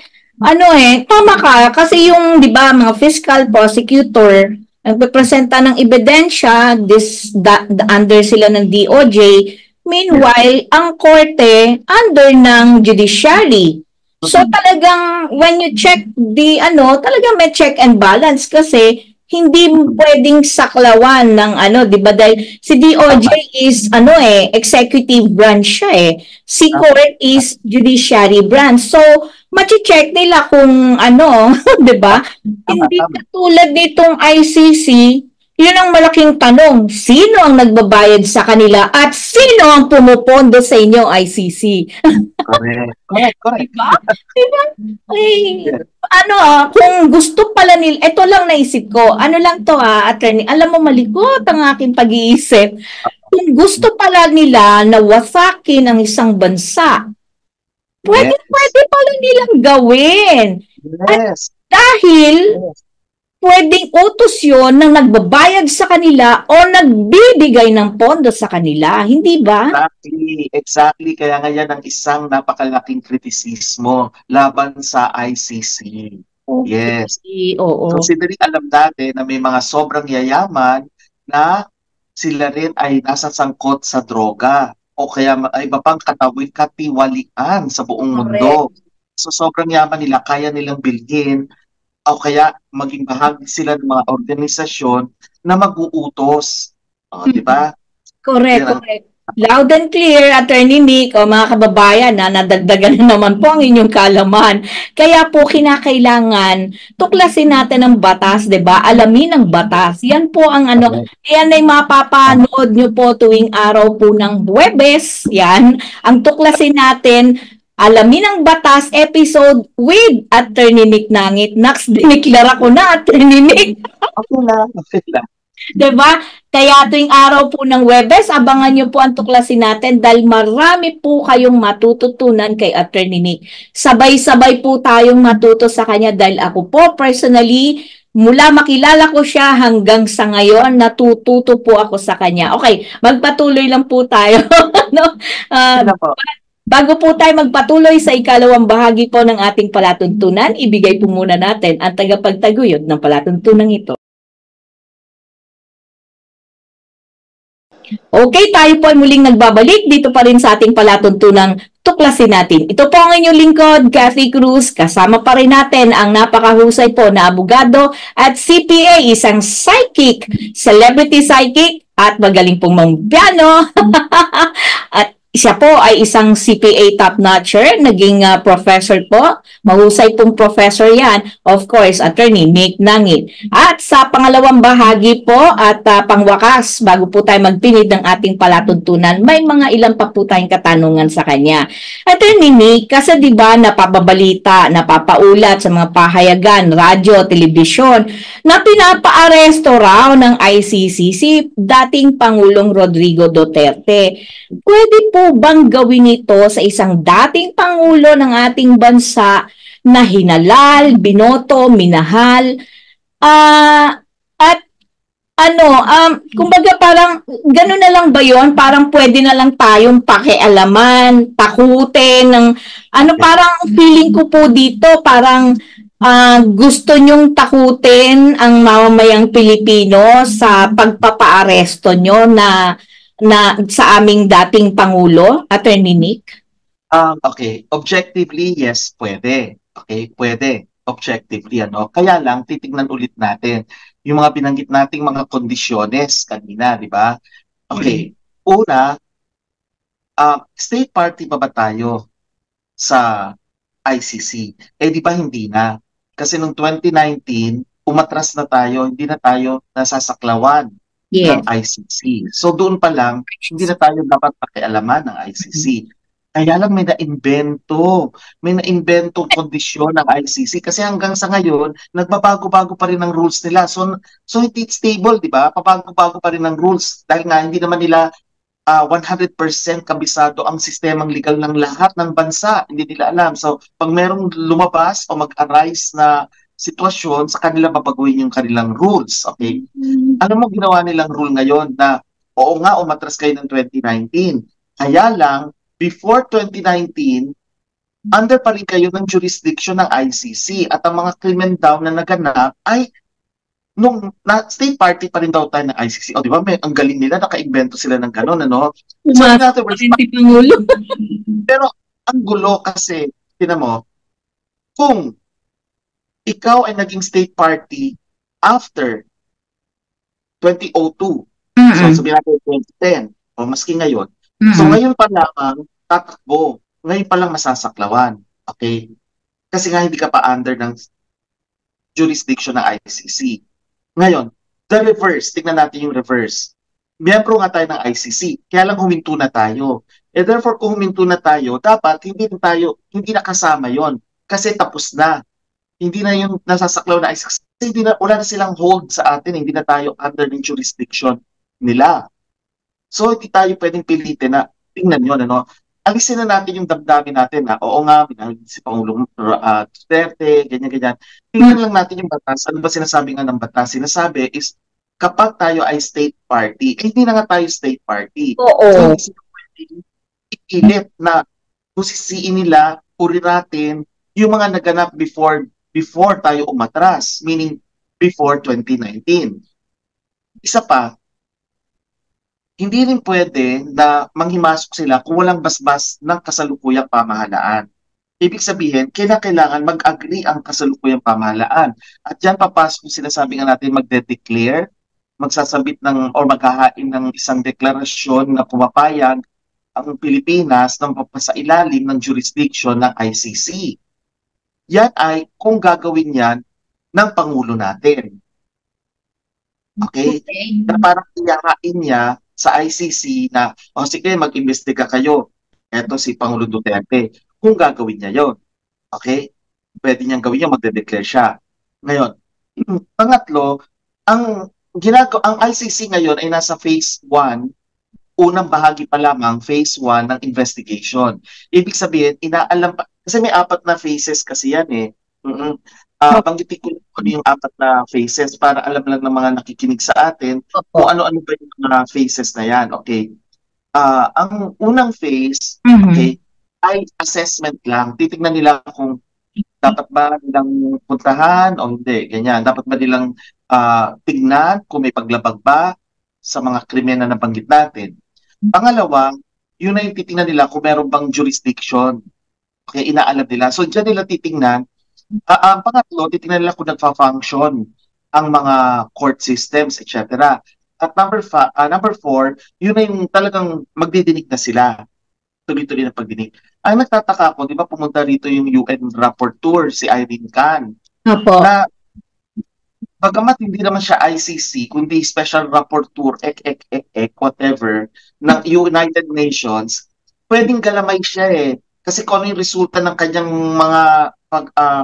tama ka. Kasi yung, di ba, mga fiscal prosecutor, nagpipresenta ng ebidensya, under sila ng DOJ. Meanwhile, ang korte, under ng judiciary. So, talagang, when you check talagang may check and balance kasi, hindi pwedeng saklawan ng di ba? Dahil si DOJ is executive branch siya . Si court is judiciary branch. So, machi-check nila kung 'di ba? Hindi katulad nitong ICC, yun ang malaking tanong, sino ang nagbabayad sa kanila at sino ang pumupondo sa inyong ICC? Correct. Diba? Kung gusto pala nila, ito lang naisip ko, lang to attorney, alam mo malikot ang aking pag-iisip. kung gusto pala nila na wasakin ang isang bansa, pwede pala nilang gawin. At Yes. dahil pwedeng utos yun ng nagbabayad sa kanila o nagbibigay ng pondo sa kanila, hindi ba? Exactly. Kaya nga yan ang isang napakalaking kritisismo laban sa ICC. Yes. Oo. Considering alam natin na may mga sobrang yayaman na sila rin ay nasa sangkot sa droga o kaya iba pang katiwalian sa buong mundo. So sobrang yaman nila, kaya nilang bilhin o kaya maging bahagi sila ng mga organisasyon na mag-uutos. Di ba? Correct. Loud and clear, Attorney Nick, o mga kababayan, nadagdagan na naman po ang inyong kalaman. Kaya po kinakailangan tuklasin natin ang batas, 'di ba? Alamin ang batas. Yan po ang yan ay mapapanood nyo po tuwing araw po ng Huwebes. Yan, ang tuklasin natin. Alamin ang batas episode with Attorney Nick Nangit. Next, diniklara ko na, Attorney Nick. Okay lang. Diba? Kaya tuwing araw po ng Huwebes, abangan nyo po ang tuklasin natin dahil marami po kayong matututunan kay Attorney Nick. Sabay-sabay po tayong matuto sa kanya dahil ako po personally, mula makilala ko siya hanggang sa ngayon, natututo po ako sa kanya. Okay, magpatuloy lang po tayo. No? Bago po tayo magpatuloy sa ikalawang bahagi po ng ating palatuntunan, ibigay po muna natin ang tagapagtaguyod ng palatuntunan ito. Okay, tayo po ay muling nagbabalik dito pa rin sa ating palatuntunang tuklasin natin. Ito po ang inyong lingkod, Kathy Cruz. Kasama pa rin natin ang napakahusay po na abogado at CPA, isang psychic, celebrity psychic at magaling pong mampiano. At siya po ay isang CPA top-notcher, naging professor po. Mahusay pong professor yan. Of course, Attorney Nick Nangit. At sa pangalawang bahagi po at pangwakas, bago po tayo magpinid ng ating palatuntunan, may mga ilan pa po tayong katanungan sa kanya. Attorney Nick, kasi di ba napapabalita, napapaulat sa mga pahayagan, radyo, telebisyon, na pinapaaresto raw ng ICC si dating Pangulong Rodrigo Duterte. Pwede po bang gawin ito sa isang dating Pangulo ng ating bansa na hinalal, binoto, minahal, at kumbaga parang gano'n na lang ba yon? Parang pwede na lang tayong pakialaman, takutin, parang feeling ko po dito, parang gusto nyong takutin ang mamamayang Pilipino sa pagpapaaresto nyo na sa aming dating Pangulo, Attorney Nick? Okay, objectively, yes, pwede. Okay, pwede. Objectively, Kaya lang, titignan ulit natin yung mga binanggit nating mga kondisyones kanina, di ba? Okay, una, state party pa ba tayo sa ICC? Di ba hindi na? Kasi noong 2019, umatras na tayo, hindi na tayo nasasaklawan ng ICC. So doon pa lang, hindi na tayo dapat pakialaman ng ICC. Kaya lang may na-inventong kondisyon ng ICC kasi hanggang sa ngayon, nagbabago-bago pa rin ang rules nila. So hindi stable, di ba? Pabago-bago pa rin ang rules dahil nga hindi naman nila 100% kabisado ang sistemang legal ng lahat ng bansa. Hindi nila alam. So pag merong lumabas o mag-arise na sitwasyon, sa kanila babaguhin yung kanilang rules. Okay? Alam mo, ginawa nilang rule ngayon na oo nga, umatras kayo ng 2019. Kaya lang, before 2019, under pa rin kayo ng jurisdiction ng ICC at ang mga krimen daw na naganap ay nung state party pa rin daw tayo ng ICC. O di ba, ang galing nila, naka-invento sila ng gano'n, So in other words, pero ang gulo kasi, tinan mo, kung ikaw ay naging state party after 2002, so sabihin natin 2010, o maski ngayon, so ngayon pa lamang tatakbo, ngayon pa lang masasaklawan, okay? Kasi nga hindi ka pa under ng jurisdiction ng ICC. Ngayon, the reverse, tignan natin yung reverse. Miyembro nga tayo ng ICC, kaya lang huminto na tayo. Therefore, kung huminto na tayo, dapat hindi na kasama yon kasi tapos na. Hindi na yung nasasaklaw na ICC. Wala na silang hold sa atin, hindi na tayo under ng jurisdiction nila. So, hindi tayo pwedeng pilitin na tingnan yun, ano? Alisin na natin yung damdamin natin na, oo nga, minahal si Pangulong Duterte, ganyan-ganyan. Tingnan lang natin yung batas. Ano ba sinasabi nga ng batas? Sinasabi is, kapag tayo ay state party, eh, hindi na nga tayo state party. Oo. So, hindi sila pwedeng ipilit na busisiin nila, natin yung mga naganap before tayo umatras, meaning before 2019. Isa pa, hindi rin pwede na manghimasok sila kung walang basbas ng kasalukuyang pamahalaan. Ibig sabihin, kailangan mag-agree ang kasalukuyang pamahalaan. At yan papasok yung sinasabi nga natin magde-declare, magsasabit ng o maghahain ng isang deklarasyon na pumapayag ang Pilipinas ng papasailalim ng jurisdiction ng ICC. Yan ay kung gagawin yan ng Pangulo natin. Okay? Na parang iyahain niya sa ICC na, o sige, mag-imbestiga kayo. Eto si Pangulo Duterte. Kung gagawin niya yon, okay? Pwede niyang gawin yan, magde-declare siya. Ngayon, pangatlo, ang ICC ngayon ay nasa phase 1, unang bahagi pa lamang, phase 1 ng investigation. Ibig sabihin, inaalam pa, kasi may 4 na phases kasi yan eh. Banggitin ko ano yung 4 na phases para alam lang ng mga nakikinig sa atin kung ano-ano ba yung mga phases na yan. Okay. Ang unang phase, okay, ay assessment lang. Titignan nila kung dapat ba nilang puntahan o hindi. Ganyan. Dapat ba nilang tignan kung may paglabag ba sa mga krimen na nabanggit natin. Pangalawa, yun na yung titignan nila kung meron bang jurisdiction. Okay, inaalam nila. So, dyan nila titignan. Ang pangatlo, titignan nila kung nagfa-function ang mga court systems, etc. At number 4, yun na yung talagang magdidinig na sila. Tuloy-tuloy na pagdinig. Ang nagtataka ko, di ba pumunta rito yung UN rapporteur, si Irene Khan, na bagamat hindi naman siya ICC, kundi Special Rapporteur, whatever, ng United Nations, pwedeng galamay siya eh. Kasi kung ano yung resulta ng kanyang mga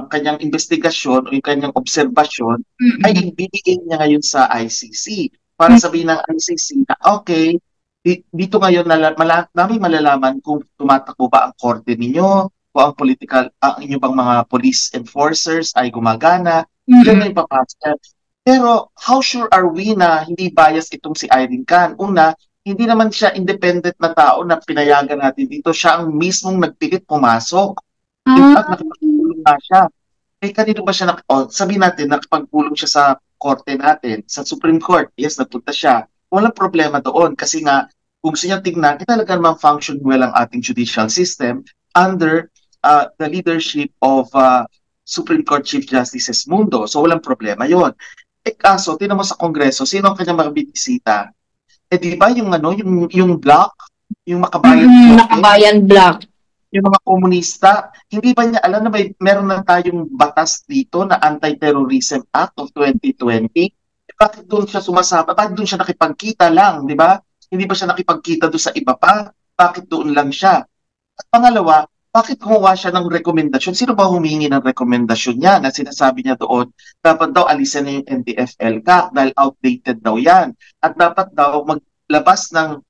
kanyang investigasyon o yung kanyang obserbasyon, ay ibibigay niya ngayon sa ICC. Para sabihin ng ICC na, okay, dito ngayon namin malalaman kung tumatakbo ba ang korte ninyo, kung ang inyo bang mga police enforcers ay gumagana, yan na yung papasok. Pero how sure are we na hindi bias itong si Irene Khan? Una, hindi naman siya independent na tao na pinayagan natin dito. Siya ang mismong nagpilit pumasok. In fact, nakapagpulong na siya. Eh, kanino ba siya sabihin natin, nakapagpulong siya sa korte natin, sa Supreme Court. Yes, nagpunta siya. Walang problema doon kasi nga, kung gusto niyang tignan, talaga naman function well ang ating judicial system under the leadership of Supreme Court Chief Justice Mundo. So, walang problema yon. Eh, kaso, tinan mo sa Kongreso, sino ang kanyang mabibisita? Eh, di ba yung block, yung Makabayan block, yung mga komunista, hindi ba niya alam na meron na tayong batas dito na Anti-Terrorism Act of 2020? Bakit doon siya sumasama? Bakit doon siya nakipagkita lang, di ba? Hindi ba siya nakipagkita doon sa iba pa? Bakit doon lang siya? At pangalawa, bakit gumawa siya ng rekomendasyon? Sino ba humingi ng rekomendasyon niya na sinasabi niya doon, dapat daw alisin na yung NTF-ELCAC dahil outdated daw yan. At dapat daw maglabas ng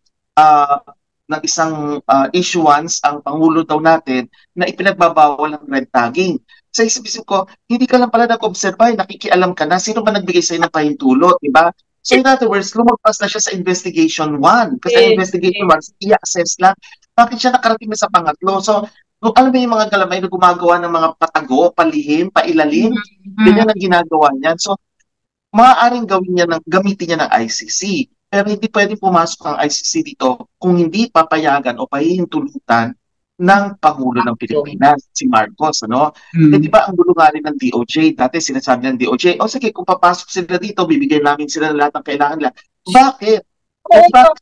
isang issuance ang Pangulo daw natin na ipinagbabawal ng red tagging. Sa isip-isip ko, hindi ka lang pala nag-observe, nakikialam ka na, sino ba nagbigay sa'yo ng pahintulot, di ba? So in other words, lumagpas na siya sa investigation 1. Kasi ang investigation 1, i-assess lang. Bakit siya nakarating na sa pangatlo? So, alam mo yung mga galamay na gumagawa ng mga patago, palihim, pailalim, ganyan ang ginagawa niyan. So, maaaring gamitin niya ng ICC. Pero hindi pwede pumasok ang ICC dito kung hindi papayagan o pahihintulutan ng Pangulo ng Pilipinas, si Marcos, ano? Eh, di ba ang gulo nga rin ng DOJ, dati sinasabi ng DOJ, sige, kung papasok sila dito, bibigyan namin sila ng lahat ng kailangan nila. Bakit?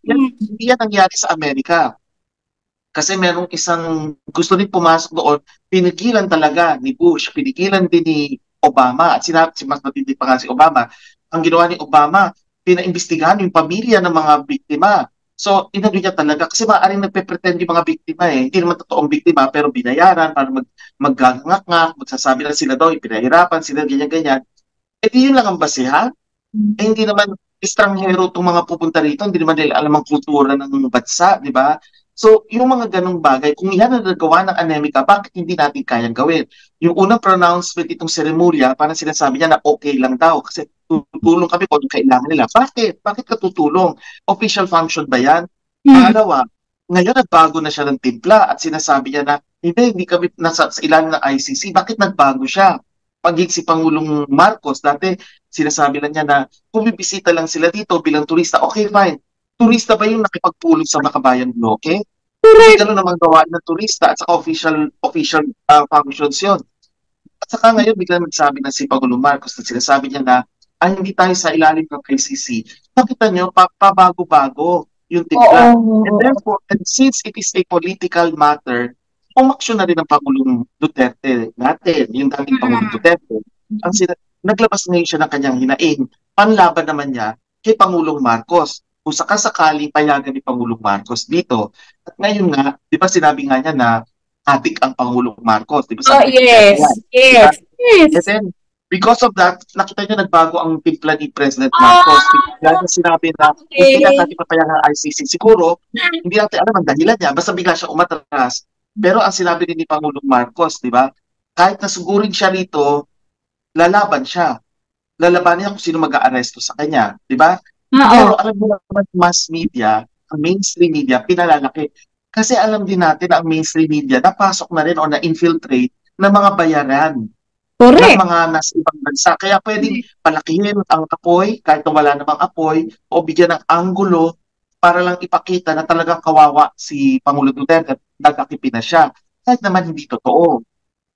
Hindi yan nangyari sa Amerika. Kasi merong isang gusto rin pumasok doon, pinigilan talaga ni Bush, pinigilan din ni Obama, at mas matindi pa nga si Obama. Ang ginawa ni Obama, pinaimbestigahan yung pamilya ng mga biktima. So, inano niya talaga, kasi maaaring nagpe-pretend yung mga biktima eh. Hindi naman totoong biktima, pero binayaran para maggangak-ngak, magsasabi na sila daw, pinahirapan sila, ganyan-ganyan. Eh, di yun lang ang basihan. Eh, hindi naman estranghero itong mga pupunta rito, hindi naman nila alam ang kultura ng bansa, di ba? So, yung mga ganong bagay, kung yan ang nagawa ng Anemika, bakit hindi natin kayang gawin? Yung unang pronouncement itong seremorya, parang sinasabi niya na okay lang daw kasi tutulong kami kung kailangan nila. Bakit? Bakit ka tutulong? Official function ba yan? Pangalawa, ngayon nagbago na siya ng timpla at sinasabi niya na hindi kami nasa sa ilalim ng ICC. Bakit nagbago siya? Pagig si Pangulong Marcos, dati sinasabi lang niya na kung bibisita lang sila dito bilang turista, okay, fine. Turista ba yung nakipagpulong sa Makabayan Bloke? Hindi Correct. gano'n naman gawa ng turista at saka official functions yun. At saka ngayon biglang nagsabi na si Pangulong Marcos na sinasabi niya na hindi tayo sa ilalim ng ICC. Nakita niyo, pabago-bago yung timpla. And Oo. therefore, and since it is a political matter, umaksyon na rin ang Pangulong Duterte natin, yung dating Pangulong Duterte. Naglabas ngayon siya ng kanyang hinaing. Panlaban naman niya kay Pangulong Marcos. Kung sakasakali payagan ni Pangulong Marcos dito. At ngayon nga, di ba sinabi nga niya na adik ang Pangulong Marcos. Di ba Oh, sabi ni Duterte yes. yan? Diba? Yes. And Yes. then, because of that, nakita niyo nagbago ang timpla ni President Marcos. Bigla Ah, niya sinabi na hindi na okay. natin papayagan ang ICC. Siguro, hindi natin alam ang dahilan niya. Basta bigla siya umatras. Pero ang sinabi din ni Pangulong Marcos, di ba? Kahit nasugurin siya rito, lalaban siya. Lalaban niya kung sino mag-aaresto sa kanya. Di ba? Oo. Pero alam mo naman, mass media, ang mainstream media, pinalalaki. Kasi alam din natin na ang mainstream media napasok na rin o na-infiltrate ng mga bayaran ng Correct. mga nasa ibang bansa. Kaya pwedeng palakihin ang apoy kahit na wala namang apoy o bigyan ng anggulo para lang ipakita na talagang kawawa si Pangulo Duterte at nagkakipin na siya. Kahit naman hindi totoo.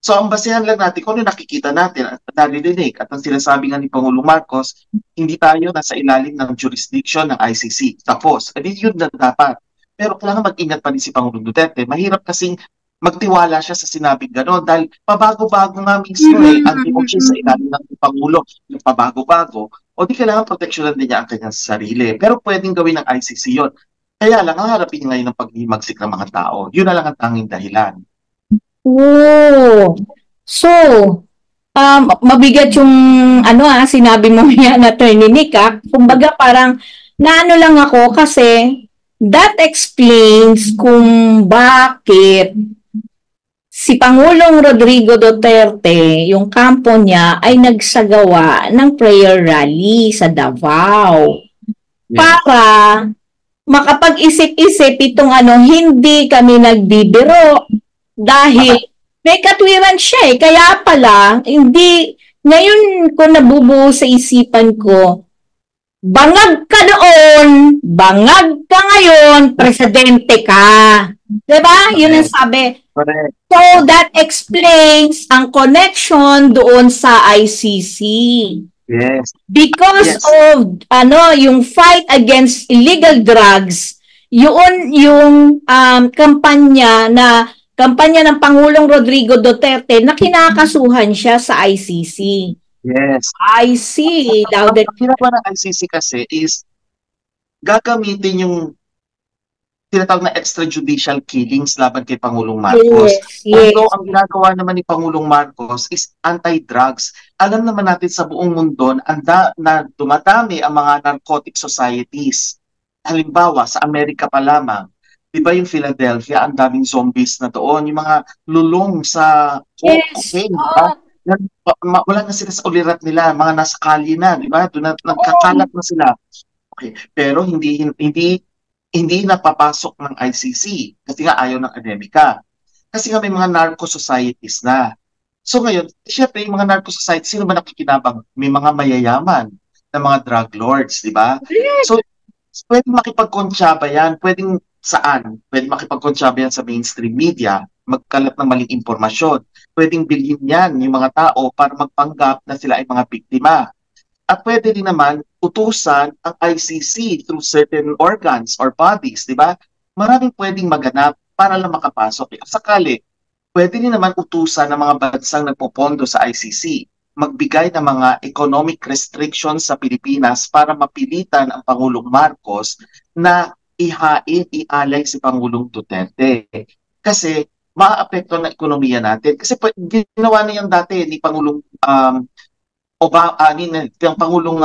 So ang basehan lang natin kung ano nakikita natin at naririnig at ang sinasabi nga ni Pangulong Marcos, hindi tayo nasa ilalim ng jurisdiction ng ICC. Tapos, yun na dapat. Pero kailangan mag-ingat pa rin si Pangulong Duterte. Mahirap kasing magtiwala siya sa sinabing gano'n dahil pabago-bago nga mismo anti siya sa ilalim ng Pangulo. Yung pabago-bago. O di kailangan proteksyonan din niya ang kanyang sarili. Pero pwedeng gawin ng ICC yun. Kaya lang, ang harapin ngayon ng paghimagsik ng mga tao. Yun na lang ang tanging dahilan. Oh. So, mabigat yung sinabi mo yan, Attorney Nick. Kumbaga parang naano lang ako kasi that explains kung bakit si Pangulong Rodrigo Duterte, yung kampo niya ay nagsagawa ng prayer rally sa Davao para makapag-isip-isip itong hindi kami nagbibiro dahil may katwiran siya Kaya pala, hindi, ngayon ko nabubuo sa isipan ko, bangag ka noon, bangag ka ngayon, presidente ka. Diba? Yun ang sabi. Correct. So that explains ang connection doon sa ICC. Yes. Because Yes. of yung fight against illegal drugs, yung kampanya ng Pangulong Rodrigo Duterte na kinakasuhan siya sa ICC. Yes. I see. Ang ginagawa ng ICC kasi is gagamitin yung tinatawag na extrajudicial killings laban kay Pangulong Marcos. Yes. Although ang ginagawa naman ni Pangulong Marcos is anti-drugs. Alam naman natin sa buong mundo na dumadami ang mga narcotic societies. Halimbawa, sa Amerika pa lamang, di ba yung Philadelphia, ang daming zombies na doon, yung mga lulong sa cocaine, di ba? Wala na sila sa ulirat nila, mga nasa kalye na, di ba? Doon na nagkakalat na sila. Okay, pero hindi napapasok ng ICC kasi nga ayaw ng Anemika. Kasi nga may mga narco societies na. So ngayon, syempre yung mga narco societies, sino ba nakikinabang? May mga mayayaman na mga drug lords, di ba? So pwedeng makipagkonsyaba yan, pwedeng saan? Pwedeng makipagkonsyaba yan sa mainstream media, magkalat ng maling impormasyon. Pwedeng bilhin yan yung mga tao para magpanggap na sila ay mga biktima. At pwede din naman utusan ang ICC through certain organs or bodies, di ba? Maraming pwedeng maganap para lang makapasok. Sakali, pwede din naman utusan ng mga bansang nagpopondo sa ICC magbigay ng mga economic restrictions sa Pilipinas para mapilitan ang Pangulong Marcos na ialay si Pangulong Duterte. Kasi maaapekto na ekonomiya natin. Kasi ginawa na yan dati ni Pangulong yung Pangulong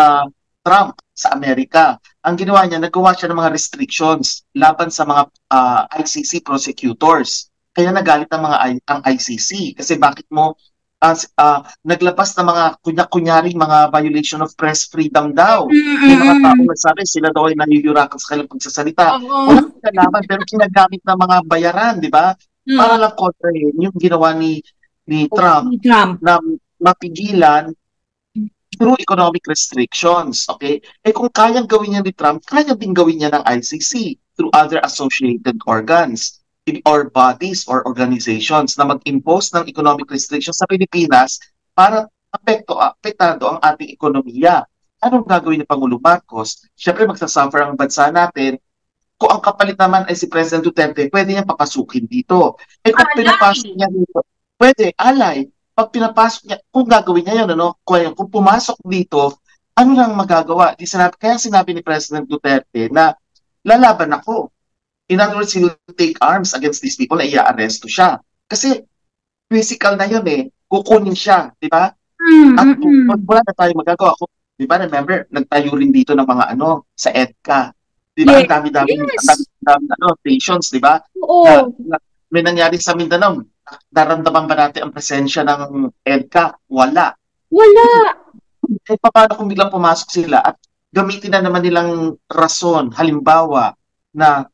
Trump sa Amerika. Ang ginawa niya, nagawa siya ng mga restrictions laban sa mga ICC prosecutors. Kaya nagalit ang ICC kasi bakit mo naglabas ng mga kunya-kunyaring mga violation of press freedom daw. May mga tao nagsabi sila daw ay naniyurakan sa kanilang pagsasalita. Oo. Walang kinalaman pero ginagamit ng mga bayaran, di ba? Para lang kontrahin yung ginawa ni Trump Trump. na mapigilan through economic restrictions, okay? Eh kung kayang gawin niya ni Trump, kaya din gawin niya ng ICC through other associated organs or bodies or organizations na mag-impose ng economic restrictions sa Pilipinas para apektado ang ating ekonomiya. Anong gagawin ni Pangulong Marcos? Siyempre magsasuffer ang bansa natin. Kung ang kapalit naman ay si President Duterte, pwede niya papasukin dito. Eh kung pinapasok niya dito, pwede, alay. Pag pinapasok niya, kung gagawin niya yun, kung pumasok dito, ano lang magagawa? Kaya sinabi ni President Duterte na lalaban ako. In other words, he will take arms against these people na i-arresto siya. Kasi physical na yun kukunin siya, di ba? At wala na tayo magagawa. Di ba, remember, nagtayo rin dito ng mga sa EDCA. Di ba? Ang dami-dami stations, di ba? Oo. May nangyari sa Mindanao. Naramdaman ba natin ang presensya ng EDCA? Wala. Eh, paano kung biglang pumasok sila at gamitin na naman nilang rason, halimbawa, na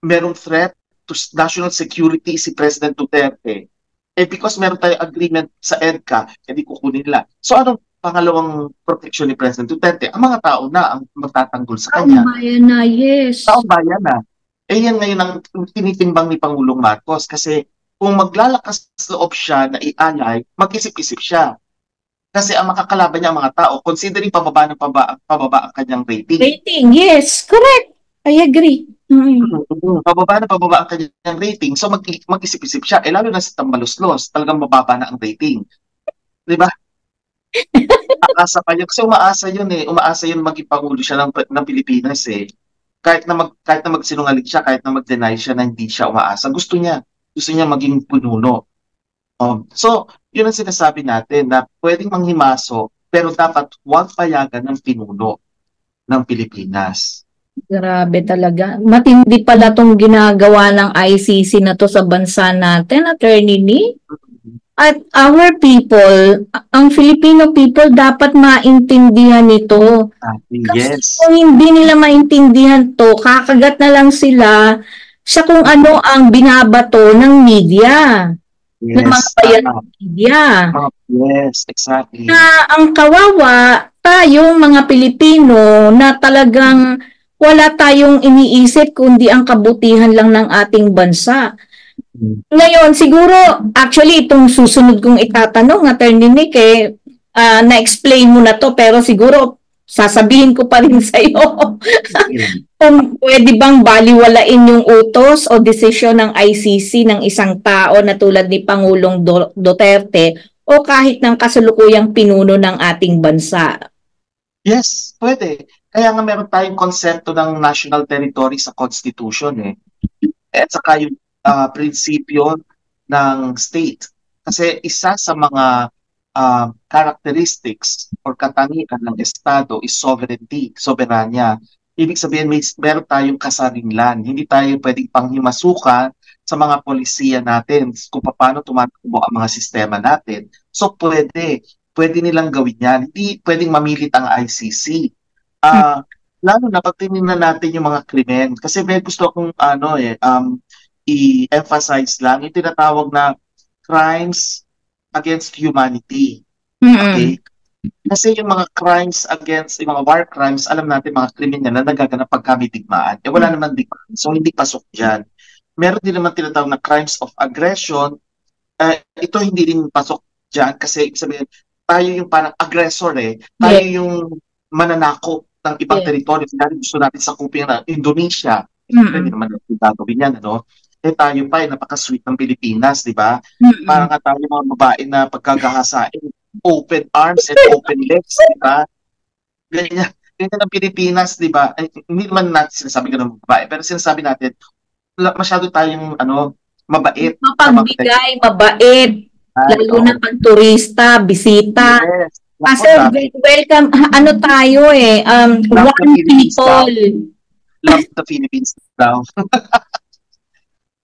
merong threat to national security si President Duterte, eh because meron tayong agreement sa EDCA, hindi kukunin nila. So anong pangalawang protection ni President Duterte? Ang mga tao na ang magtatanggol sa kanya. Taong bayan na, yes. Taong bayan na. Eh yan ngayon ang tinitimbang ni Pangulong Marcos kasi kung maglalakas loob siya na i-alay, mag-isip-isip siya. Kasi ang makakalaban niya ang mga tao, considering pababa ang kanyang rating. Rating, yes, correct. I agree. Pababa ang kanyang rating. So mag-isip-isip siya. Eh lalo na sa Tambaluslos, talagang mababa na ang rating. Di ba? Aasa pa yun. Kasi umaasa yun Umaasa yun maging Pangulo siya ng Pilipinas Kahit na magsinungaling siya, kahit na mag-deny siya na hindi siya umaasa. Gusto niya maging pununo. So, yun ang sinasabi natin na pwedeng manghimaso pero dapat huwag payagan ng pinuno ng Pilipinas. Grabe talaga. Matindi pala tong ginagawa ng ICC na to sa bansa natin, Attorney Ni. At our people, ang Filipino people, dapat maintindihan ito. Kasi Yes. kung hindi nila maintindihan to, kakagat na lang sila sa kung ano ang binabato ng media. Yes. Ng mga bayan ng media. Yes, exactly. Na ang kawawa, tayong mga Pilipino na talagang wala tayong iniisip kundi ang kabutihan lang ng ating bansa. Ngayon, siguro, actually, itong susunod kong itatanong, Attorney Nick, na-explain mo na to, pero siguro, sasabihin ko pa rin sa'yo. Kung pwede bang baliwalain yung utos o desisyon ng ICC ng isang tao na tulad ni Pangulong Duterte o kahit ng kasalukuyang pinuno ng ating bansa? Yes, pwede. Kaya nga meron tayong konsepto ng national territory sa Constitution At saka yung prinsipyo ng state. Kasi isa sa mga characteristics or katangian ng Estado is sovereignty, soberanya. Ibig sabihin, meron tayong kasarinlan. Hindi tayo pwedeng panghimasukan sa mga polisiya natin kung paano tumatakbo ang mga sistema natin. So pwede nilang gawin yan. Hindi pwedeng mamilit ang ICC. Lalo na pag tinignan natin yung mga krimen. Kasi may gusto akong i-emphasize lang yung tinatawag na crimes against humanity. Okay? Kasi yung mga crimes against, yung mga war crimes, alam natin mga krimen na nagaganap pag kami digmaan. Wala naman digmaan. So hindi pasok dyan. Meron din naman tinatawag na crimes of aggression. Ito hindi rin pasok dyan kasi sabihin, tayo yung parang aggressor Tayo yung mananakop ng ibang teritoryo. Dahil gusto natin sakupin na Indonesia. Hindi naman natin gagawin yan, tayo pa napaka-sweet ng Pilipinas, di ba? Parang nga tayo mga babae na pagkagahasain, open arms and open legs, di ba? Ganyan ang Pilipinas, di ba? Hindi naman natin sinasabi ganun ng babae, pero sinasabi natin, masyado tayong, mabait. Mapagbigay, mabait. Lalo na pag turista, bisita. Pastor, welcome. Ano tayo Love the one Philippines daw. people. Love the Philippines daw.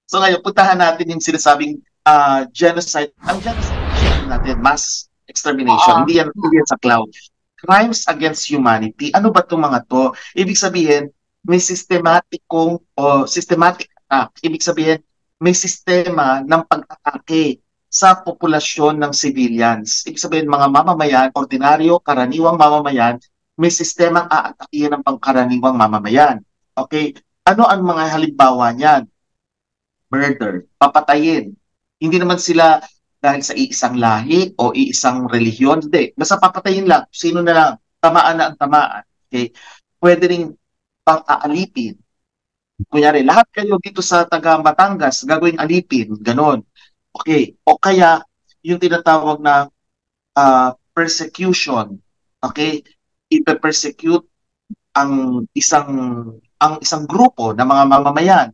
So ngayon, puntahan natin yung sinasabing genocide. Ang genocide natin, mass extermination. Oo. Hindi yan sa cloud. Crimes against humanity. Ano ba itong mga to? Ibig sabihin, may systematic attack. Ibig sabihin, may sistema ng pag-atake sa populasyon ng civilians. Ibig sabihin, mga mamamayan, ordinaryo, karaniwang mamamayan, may sistemang aatakihin ng pangkaraniwang mamamayan. Okay? Ano ang mga halimbawa niyan? Murder, papatayin. Hindi naman sila dahil sa iisang lahi o iisang relihiyon, hindi. Basta papatayin lang, sino na lang, tamaan na ang tamaan. Okay? Pwede rin pang-aalipin. Kunyari, lahat kayo dito sa taga Batangas, gagawing alipin, ganon. Okay. O kaya, yung tinatawag na persecution. Okay? Ipe-persecute ang isang grupo ng mga mamamayan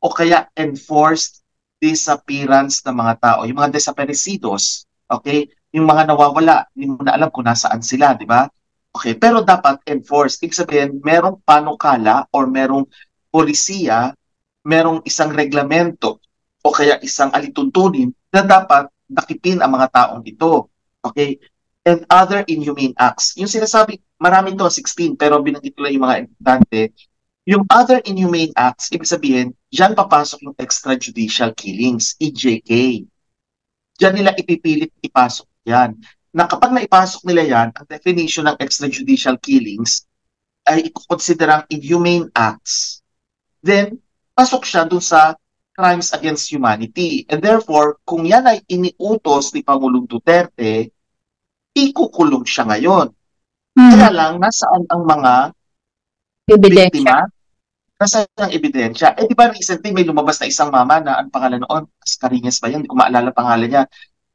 o kaya enforced disappearance ng mga tao, yung mga desaparecidos, okay? Yung mga nawawala, hindi mo na alam kung nasaan sila, di ba? Okay, pero dapat enforced. Ibig sabihin, merong panukala or merong polisiya, merong isang reglamento o kaya isang alituntunin na dapat nakipin ang mga taong ito. Okay? And other inhumane acts. Yung sinasabi, marami to, 16, pero binanggit ko lang yung mga importante. Yung other inhumane acts, ibig sabihin, dyan papasok yung extrajudicial killings, EJK. Dyan nila ipipilit ipasok yan. Na kapag naipasok nila yan, ang definition ng extrajudicial killings ay ikukonsiderang inhumane acts. Then, pasok siya dun sa crimes against humanity. And therefore, kung yan ay iniutos ni Pangulong Duterte, ikukulong siya ngayon. Kaya lang, nasaan ang mga biktima? Nasaan ang ebidensya? Eh, di ba recently may lumabas na isang mama na ang pangalan noon, Ascarinas ba yan? Hindi ko maalala pangalan niya.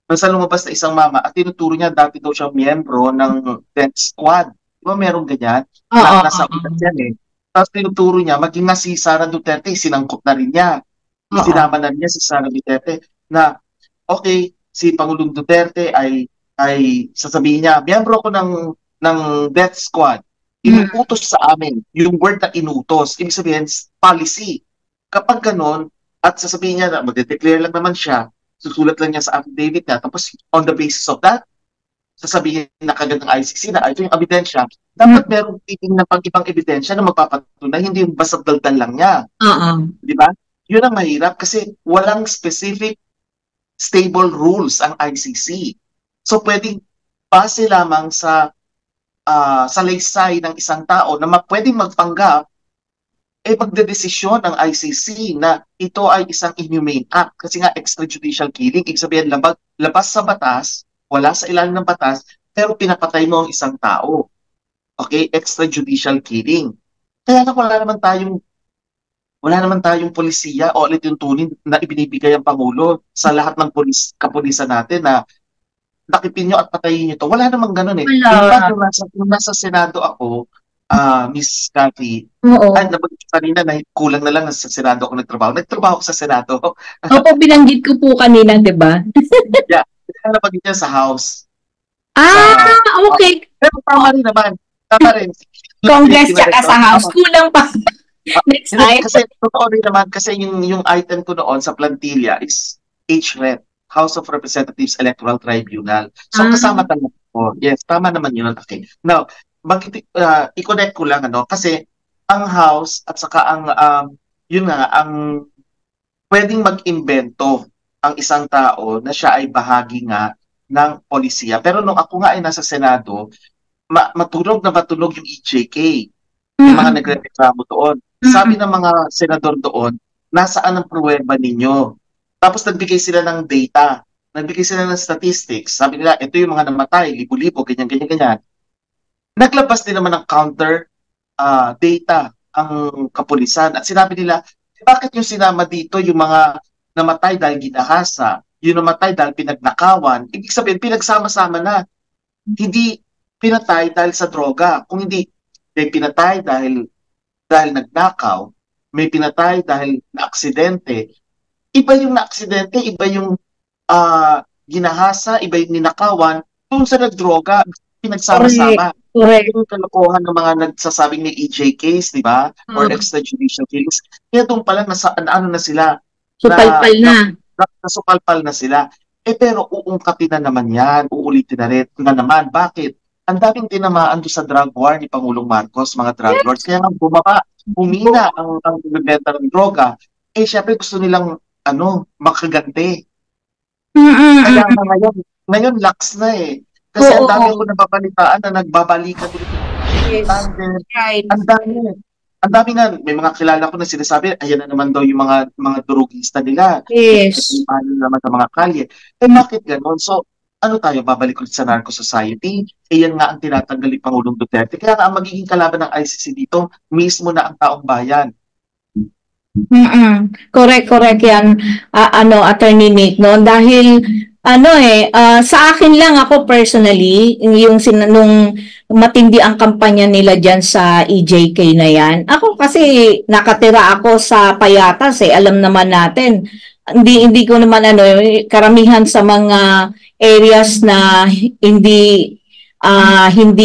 Basta lumabas na isang mama at tinuturo niya dati daw siyang miyembro ng death squad. Di ba meron ganyan? Nasa ulat yan eh. Tapos tinuturo niya, maging na si Sara Duterte, sinangkot na rin niya. Sinama na niya si Sara Duterte na, okay, si Pangulong Duterte ay sasabihin niya, miyembro ko ng death squad. Inuutos sa amin, yung word na inutos, ibig sabihin, policy. Kapag ganon, at sasabihin niya na mag-declare lang naman siya, susulat lang niya sa affidavit niya, tapos on the basis of that, sasabihin na kagad ng ICC na ito yung ebidensya, dapat merong titing na pang-ibang ebidensya na magpapatunay, hindi yung basta daldal lang niya. Di ba? Yun ang mahirap kasi walang specific stable rules ang ICC. So pwedeng base lamang sa salaysay ng isang tao na pwedeng magpanggap, magdedesisyon ng ICC na ito ay isang inhumane act. Kasi nga extrajudicial killing, ibig sabihin labas sa batas, wala sa ilalim ng batas, pero pinapatay mo ang isang tao. Okay? Extrajudicial killing. Kaya na wala naman tayong polisiya o alituntunin na ibinibigay ang Pangulo sa lahat ng kapulisan natin na nakipin nyo at patayin nyo to. Wala namang ganun eh. Wala. In fact, nung nasa Senado ako, Miss Cathy, nabanggit kanina na kulang na lang sa Senado ako nagtrabaho. Nagtrabaho ako sa Senado. Opo, binanggit ko po kanina, di ba? Yeah. Kaya nabanggit niya sa House. Okay. Pero tama rin naman. Tama rin. Congress tsaka sa House. Kulang pa. Next time. Kasi totoo rin naman, kasi yung item ko noon sa plantilla is HREP. House of Representatives Electoral Tribunal. So kasama talaga po. Yes, tama naman yun. Okay. Now, i-connect ko lang kasi ang House at saka ang pwedeng mag-imbento ang isang tao na siya ay bahagi nga ng polisiya. Pero nung ako nga ay nasa Senado, matunog yung EJK. Yung mga nagreklamo doon. Sabi ng mga senador doon, nasaan ang pruweba ninyo? Tapos nagbigay sila ng data, nagbigay sila ng statistics. Sabi nila, ito yung mga namatay, libo-libo, ganyan. Naglabas din naman ng counter data ang kapulisan. At sinabi nila, bakit yung sinama dito yung mga namatay dahil ginahasa, yung namatay dahil pinagnakawan? Ibig sabihin, pinagsama-sama na. Hindi pinatay dahil sa droga. Kung hindi, may pinatay dahil nagnakaw, may pinatay dahil na-aksidente. Iba yung na-aksidente, iba yung ginahasa, iba yung ninakawan, kung sa nagdroga, Correct. pinagsama-sama. Correct. Yung kalokohan ng mga nagsasabing may EJ case, di ba? Or Mm. extrajudicial killings. Kaya doon pa lang ano na sila, na, Supalpal na, na. nasupalpal na sila. Pero uungkatin na naman yan, uulitin na rin na naman. Bakit? Ang daming tinamaan doon sa drug war ni Pangulong Marcos, mga drug lords. Kaya nga bumaba, humina ang benta ng droga. Syempre gusto nilang makaganti. Kaya Mm-mm. nga ngayon lax na eh. Kasi ang dami Oo. ko nababalitaan na nagbabalikan ulit Yes. ng Right. ang dami. Ang dami nga, may mga kilala ko na sinasabi, ayan na naman daw yung mga drugista nila. Yes. Ano naman sa mga kalye. Bakit ganon? So, ano tayo, babalik ulit sa narco society? Yan nga ang tinatanggal ni Pangulong Duterte. Kaya nga ang magiging kalaban ng ICC dito, mismo na ang taong bayan. Correct yan, Attorney Nick, no? Dahil, sa akin lang ako personally, nung matindi ang kampanya nila dyan sa EJK na yan, ako kasi nakatira ako sa Payatas alam naman natin, hindi ko naman karamihan sa mga areas na hindi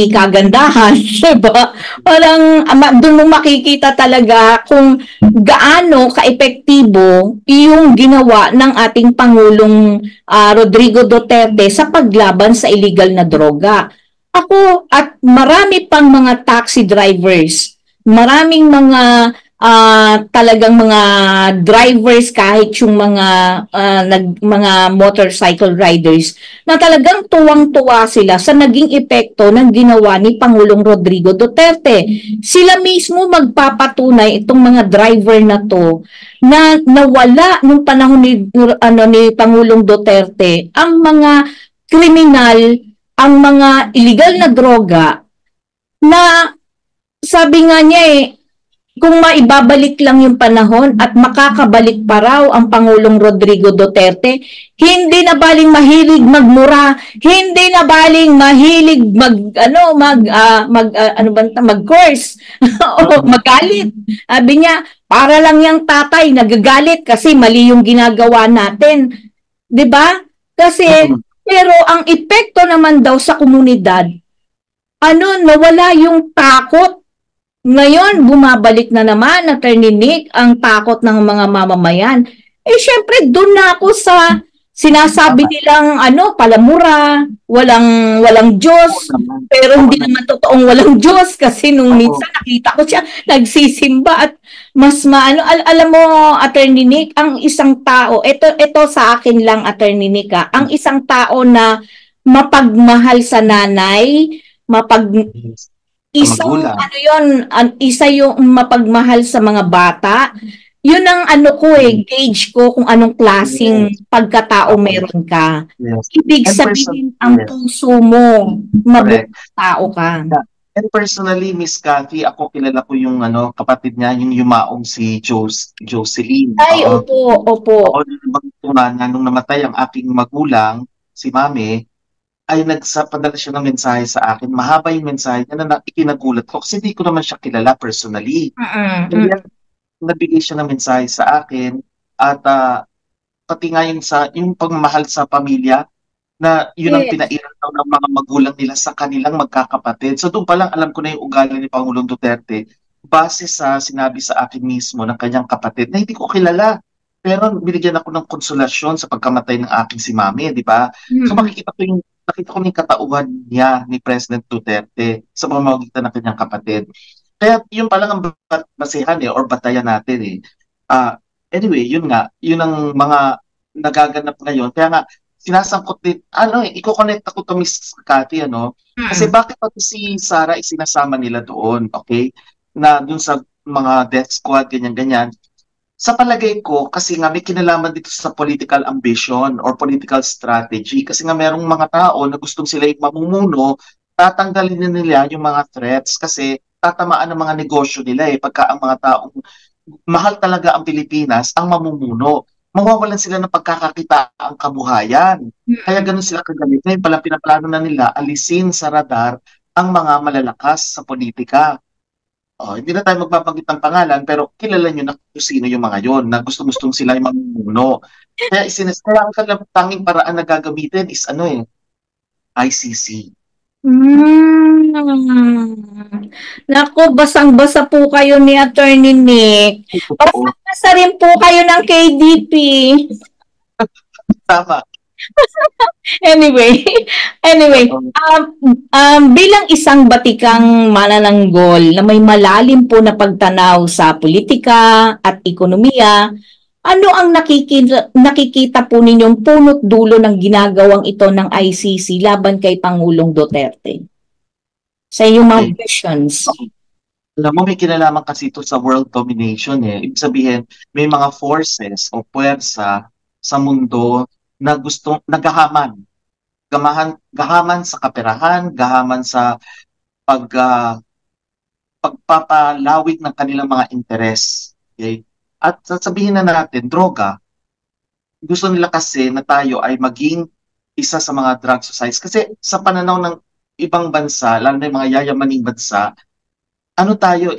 kagandahan, diba? Parang doon mo makikita talaga kung gaano kaepektibo yung ginawa ng ating Pangulong Rodrigo Duterte sa paglaban sa illegal na droga. Ako at marami pang mga taxi drivers, maraming mga talagang mga drivers kahit yung mga motorcycle riders na talagang tuwang-tuwa sila sa naging epekto ng ginawa ni Pangulong Rodrigo Duterte. Sila mismo magpapatunay itong mga driver na to na nawala nung panahon ni Pangulong Duterte ang mga kriminal, ang mga illegal na droga na sabi nga niya kung maibabalik lang yung panahon at makakabalik pa raw ang Pangulong Rodrigo Duterte, hindi na baling mahilig magmura, hindi na baling mahilig mag-curse o magalit. Sabi niya, para lang yung tatay nagagalit kasi mali yung ginagawa natin. 'Di ba? Kasi pero ang epekto naman daw sa komunidad, nawala yung takot. Ngayon, bumabalik na naman, Attorney Nick, ang takot ng mga mamamayan. Syempre, doon na ako sa sinasabi nilang, palamura, walang Diyos, pero hindi naman totoong walang Diyos kasi nung minsan nakita ko siya, nagsisimba at mas alam mo, Attorney Nick, ang isang tao, ito sa akin lang, Attorney Nick, ang isang tao na mapagmahal sa nanay, isa yung mapagmahal sa mga bata. Yun ang gauge ko kung anong klaseng pagkatao meron ka. Ibig sabihin ang puso mo, mabuting tao ka. And personally, Miss Cathy, ako kilala ko yung kapatid niya, yung yumaong si Jocelyn. Ay, opo. Oo, nung namatay ang aking magulang, si Mami, ay nagpadala siya ng mensahe sa akin. Mahaba yung mensahe niya na ikinagulat ko kasi hindi ko naman siya kilala personally. Kaya nabigay siya ng mensahe sa akin at pati nga yung pagmamahal sa pamilya na yun ang pinairal daw ng mga magulang nila sa kanilang magkakapatid. So doon pa lang alam ko na yung ugali ni Pangulong Duterte base sa sinabi sa akin mismo ng kanyang kapatid na hindi ko kilala. Pero binigyan ako ng konsolasyon sa pagkamatay ng aking si Mami, di ba? So nakita ko yung katauhan niya ni President Duterte sa pamamagitan ng kanyang kapatid. Kaya yun pa lang ang basihan or batayan natin anyway, yun ang mga nagaganap ngayon. Kaya nga, sinasangkot din, i-connect ako to Miss Cathy, kasi bakit pati si Sara isinasama nila doon, okay? Na doon sa mga death squad, ganyan-ganyan. Sa palagay ko, kasi nga may kinalaman dito sa political ambition or political strategy. Kasi nga merong mga tao na gustong sila yung mamumuno, tatanggalin nila yung mga threats kasi tatamaan ng mga negosyo nila pagka ang mga taong mahal talaga ang Pilipinas, ang mamumuno. Mawawalan sila ng pagkakakita ang kabuhayan. Kaya ganun sila kagalit. Ngayon pala pinaplano na nila alisin sa radar ang mga malalakas sa politika. Hindi na tayo magbabanggit ng pangalan pero kilala nyo na kung sino yung mga yon na gusto-gustong sila yung mamumuno. Kaya ang tanging paraan na gagamitin is ICC. Hmm. Naku, basang-basa po kayo ni Attorney Nick. Totoo. Basang-basa rin po kayo ng KDP. Tama. Anyway, anyway, Oo. bilang isang batikang manananggol na may malalim po na pagtanaw sa politika at ekonomiya, ano ang nakikita po ninyong punot dulo ng ginagawang ito ng ICC laban kay Pangulong Duterte? Sa inyong mga Okay. visions. Alam mo, may kinalaman kasi ito sa world domination eh. Ibig sabihin, may mga forces o puwersa sa mundo na gustong naghahaman. Gahaman sa kaperahan, gahaman sa pag, pagpapalawig ng kanilang mga interes. Okay? At sasabihin na natin, droga, gusto nila kasi na tayo ay maging isa sa mga drug societies. Kasi sa pananaw ng ibang bansa, lalo na yung mga yayamaning bansa, ano tayo,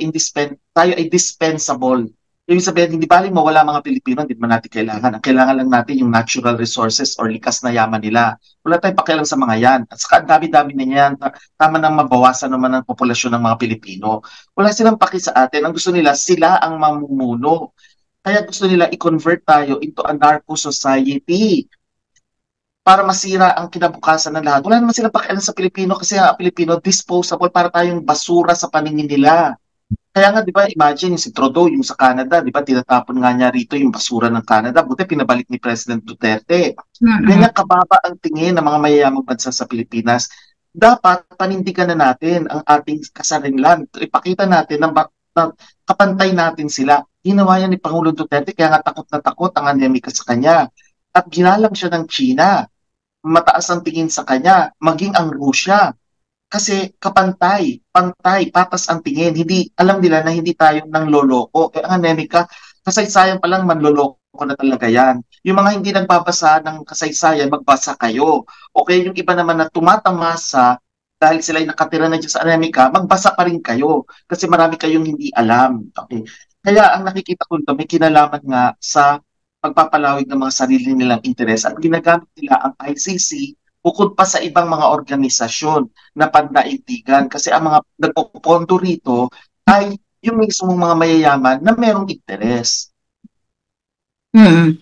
tayo ay dispensable. Ibig sabihin, hindi bali mawala mga Pilipino, hindi naman natin kailangan. Ang kailangan lang natin yung natural resources or likas na yaman nila. Wala tayong pakialam sa mga yan. At saka ang dami-dami na yan. Tama nang mabawasan naman ang populasyon ng mga Pilipino. Wala silang paki sa atin. Ang gusto nila, sila ang mamumuno. Kaya gusto nila i-convert tayo into a narco society para masira ang kinabukasan ng lahat. Wala naman silang pakialam sa Pilipino kasi ang Pilipino disposable para tayong basura sa paningin nila. Kaya nga, di ba, imagine yung si Trudeau, yung sa Canada, di ba, tinatapon nga niya rito yung basura ng Canada. Buti pinabalik ni President Duterte. Ganyan kababa ang tingin ng mga mayayamang bansa sa Pilipinas. Dapat panindigan na natin ang ating kasarinlan. Ipakita natin na kapantay natin sila. Ginawa yan ni Pangulong Duterte, kaya nga takot na takot ang Amerika sa kanya. At ginalang siya ng China. Mataas ang tingin sa kanya, maging ang Rusya. Kasi pantay, patas ang tingin. Hindi, alam nila na hindi tayo nang loloko. Ang Amerika, kasaysayan pa lang manloloko na talaga yan. Yung mga hindi nagbabasa ng kasaysayan, magbasa kayo. Okay, yung iba naman na tumatamasa dahil sila ay nakatira na dyan sa Amerika, magbasa pa rin kayo. Kasi marami kayong hindi alam. Okay. Kaya ang nakikita ko ito, may kinalaman nga sa pagpapalawig ng mga sarili nilang interes at ginagamit nila ang ICC bukod pa sa ibang mga organisasyon na pandaigdigan kasi ang mga nagpopondo rito ay yung mismong mga mayayaman na merong interes. Hmm.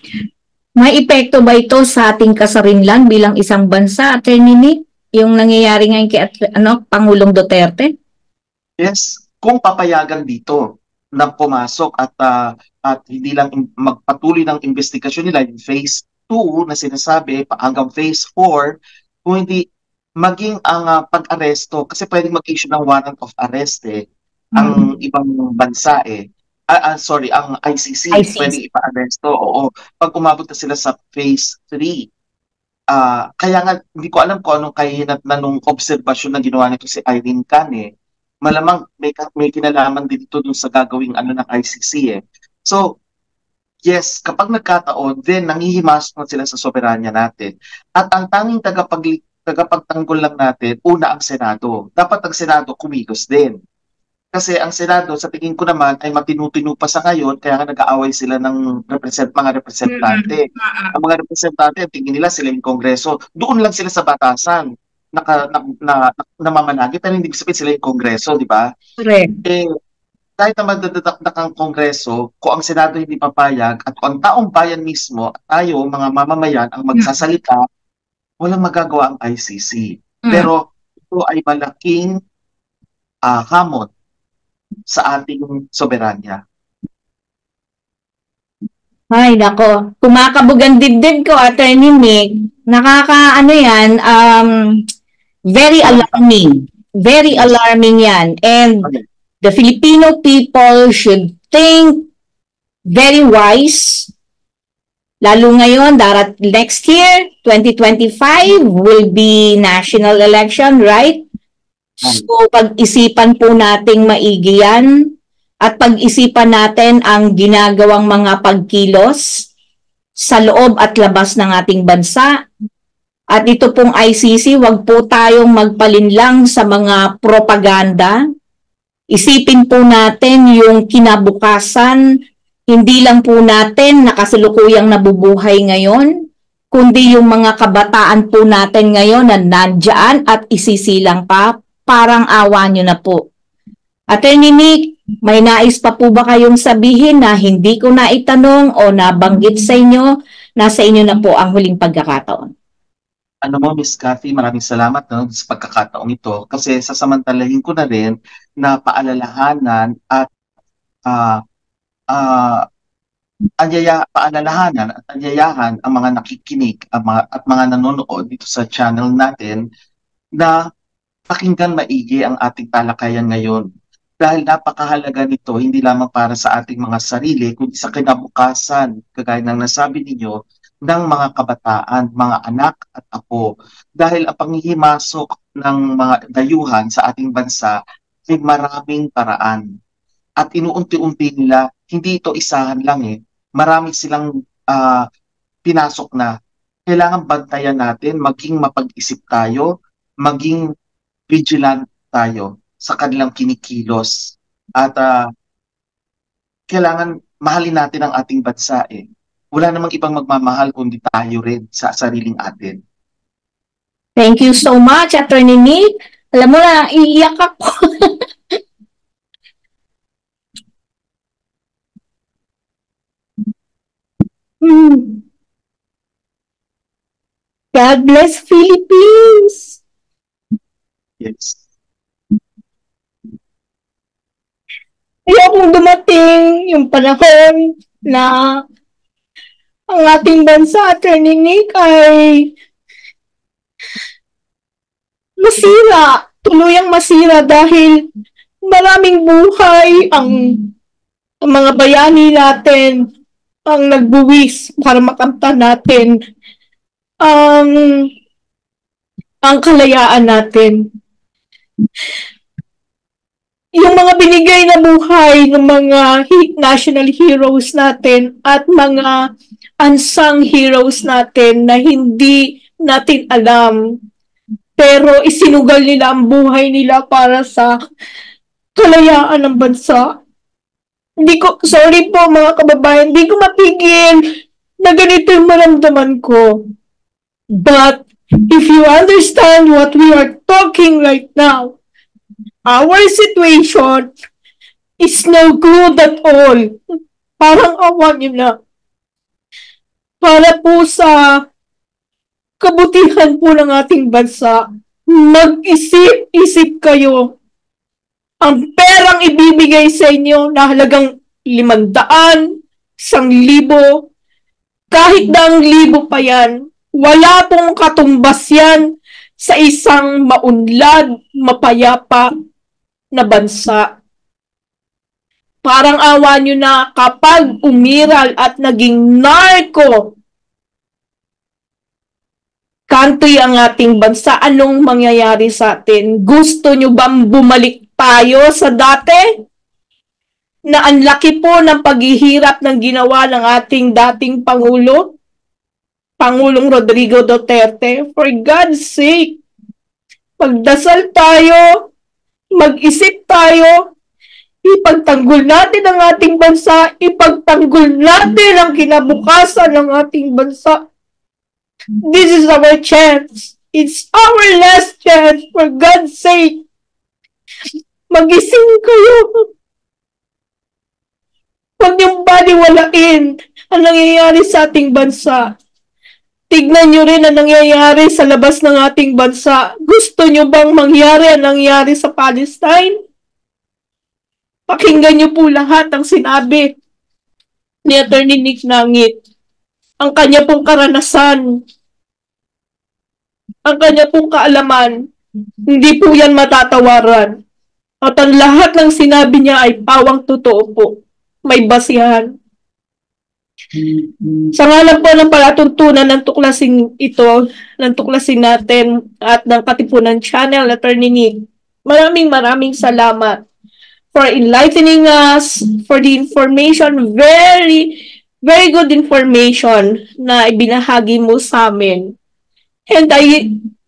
May epekto ba ito sa ating kasarinlan bilang isang bansa, Attorney Nick? Yung nangyayari ngayon kay Pangulong Duterte? Yes, kung papayagan dito na pumasok at hindi lang magpatuloy ng investigasyon nila yung phase 2 na sinasabi hanggang phase 4, kung hindi maging ang pag-aresto kasi pwedeng mag-issue ng warrant of arrest ang ibang bansa sorry, ang ICC, pwedeng ipa-aresto, oo, pag umabot na sila sa phase 3. Kaya nga, hindi ko alam kung anong kahinat na nung obserbasyon na ginawa nito si Irene Can Malamang may kinalaman din ito dun sa gagawing ng ICC So, yes, kapag nagkataon, then nangihimasok na sila sa soberanya natin. At ang tanging tagapagtanggol lang natin, una ang Senado. Dapat ang Senado kumilos din. Kasi ang Senado, sa tingin ko naman, ay matinutinu pa sa ngayon, kaya nga nag-aaway sila ng mga representante. Ang mga representante, tingin nila sila yung Kongreso. Doon lang sila sa batasan namamanagi, pero hindi sabihin sila yung Kongreso, di ba? Correct. Kahit na magdadakdak ang Kongreso, kung ang Senado hindi papayag at kung ang taong bayan mismo, tayo, mga mamamayan, ang magsasalita, walang magagawa ang ICC. Pero ito ay malaking hamon sa ating soberanya. Ay, nako. Kumakabog ang dibdib ko, Attorney Nick. Yan, very alarming. Very alarming yan. And the Filipino people should think very wise. Lalo ngayon, next year, 2025, will be national election, right? So, pag-isipan po nating maigi yan at pag-isipan natin ang ginagawang mga pagkilos sa loob at labas ng ating bansa. At ito pong ICC, wag po tayong magpalinlang sa mga propaganda. Isipin po natin yung kinabukasan, hindi lang po natin nakasalukuyang nabubuhay ngayon, kundi yung mga kabataan po natin ngayon na nandyan at isisilang pa, parang awa nyo na po. Attorney Nick, may nais pa po ba kayong sabihin na hindi ko na itanong o nabanggit sa inyo? Nasa inyo na po ang huling pagkakataon. Ano mo, Miss Cathy, maraming salamat sa pagkakataong ito kasi sasamantalahin ko na rin na paalalahanan at uh, paalalahanan at anyayahan ang mga nakikinig at mga nanonood dito sa channel natin na pakinggan maigi ang ating talakayan ngayon. Dahil napakahalaga nito hindi lamang para sa ating mga sarili, kundi sa kinabukasan, kagaya ng nasabi ninyo, ng mga kabataan, mga anak at apo. Dahil ang panghihimasok ng mga dayuhan sa ating bansa ay maraming paraan. At inuunti-unti nila, hindi ito isahan lang marami silang pinasok na. Kailangan bantayan natin, maging mapag-isip tayo, maging vigilant tayo sa kanilang kinikilos. At kailangan mahalin natin ang ating bansa Wala namang ibang magmamahal kundi tayo rin sa sariling atin. Thank you so much, Attorney Nick. Alam mo na, iiyak ako. God bless Philippines. Yes. Ayokong dumating yung panahon na ang ating bansa, Attorney Nick, ay masira, tuluyang masira dahil maraming buhay ang mga bayani natin ang nagbuwis para makamtan natin ang kalayaan natin. Yung mga binigay na buhay ng mga national heroes natin at mga unsung heroes natin na hindi natin alam, pero isinugal nila ang buhay nila para sa kalayaan ng bansa. Sorry po mga kababayan, hindi ko mapigil na ganito yung maramdaman ko. But if you understand what we are talking right now, our situation is no good at all. Parang awa nyo na. Para po sa kabutihan po ng ating bansa, mag-isip-isip kayo. Ang perang ibibigay sa inyo na halagang 500, 1,000, kahit 1,000 pa yan, wala pong katumbas yan sa isang maunlad, mapayapa na bansa. Parang awa nyo na kapag umiral at naging narco country ang ating bansa, anong mangyayari sa atin? Gusto nyo bang bumalik tayo sa dati? Na ang laki po ng paghihirap ng ginawa ng ating dating Pangulo, Pangulong Rodrigo Duterte. For God's sake, pagdasal tayo, mag-isip tayo, ipagtanggol natin ang ating bansa, ipagtanggol natin ang kinabukasan ng ating bansa. This is our chance. It's our last chance. For God's sake, mag-ising kayo. Huwag niyong baliwalain ang nangyayari sa ating bansa. Tignan niyo rin ang nangyayari sa labas ng ating bansa. Gusto niyo bang mangyari ang nangyari sa Palestine? Pakinggan niyo po lahat ng sinabi ni Attorney Nick Nangit. Ang kanya pong karanasan, ang kanya pong kaalaman, hindi po yan matatawaran. At ang lahat ng sinabi niya ay pawang totoo po. May basihan. Sa ngalan po ng palatuntunan ng tuklasin ito, ng tuklasin natin at ng Katipunan Channel, Attorney Nick, maraming salamat for enlightening us, for the information, very good information na ibinahagi mo sa amin. And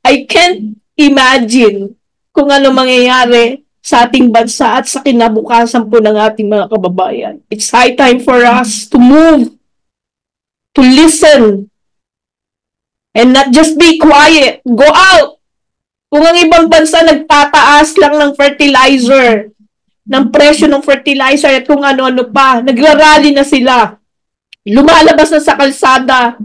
I can't imagine kung ano mangyayari sa ating bansa at sa kinabukasan po ng ating mga kababayan. It's high time for us to move, to listen, And not just be quiet. Go out. Kung ang ibang bansa nagtataas lang ng fertilizer, ng presyo ng fertilizer at kung ano-ano pa, nagrarally na sila. Lumalabas na sa kalsada.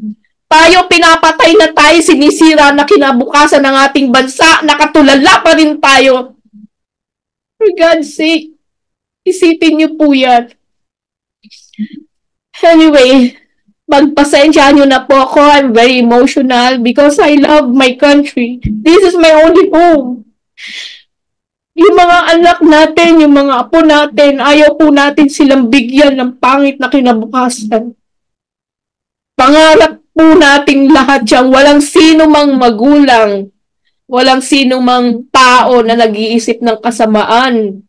Tayo, pinapatay na tayo, sinisira na kinabukasan ng ating bansa, nakatulala pa rin tayo. For God's sake, isipin niyo po yan. Anyway, magpasensya nyo na po ako. I'm very emotional because I love my country. This is my only home. Yung mga anak natin, yung mga apo natin, ayaw po natin silang bigyan ng pangit na kinabukasan. Pangarap po nating lahat yan. Walang sino mang magulang, walang sino mang tao na nag-iisip ng kasamaan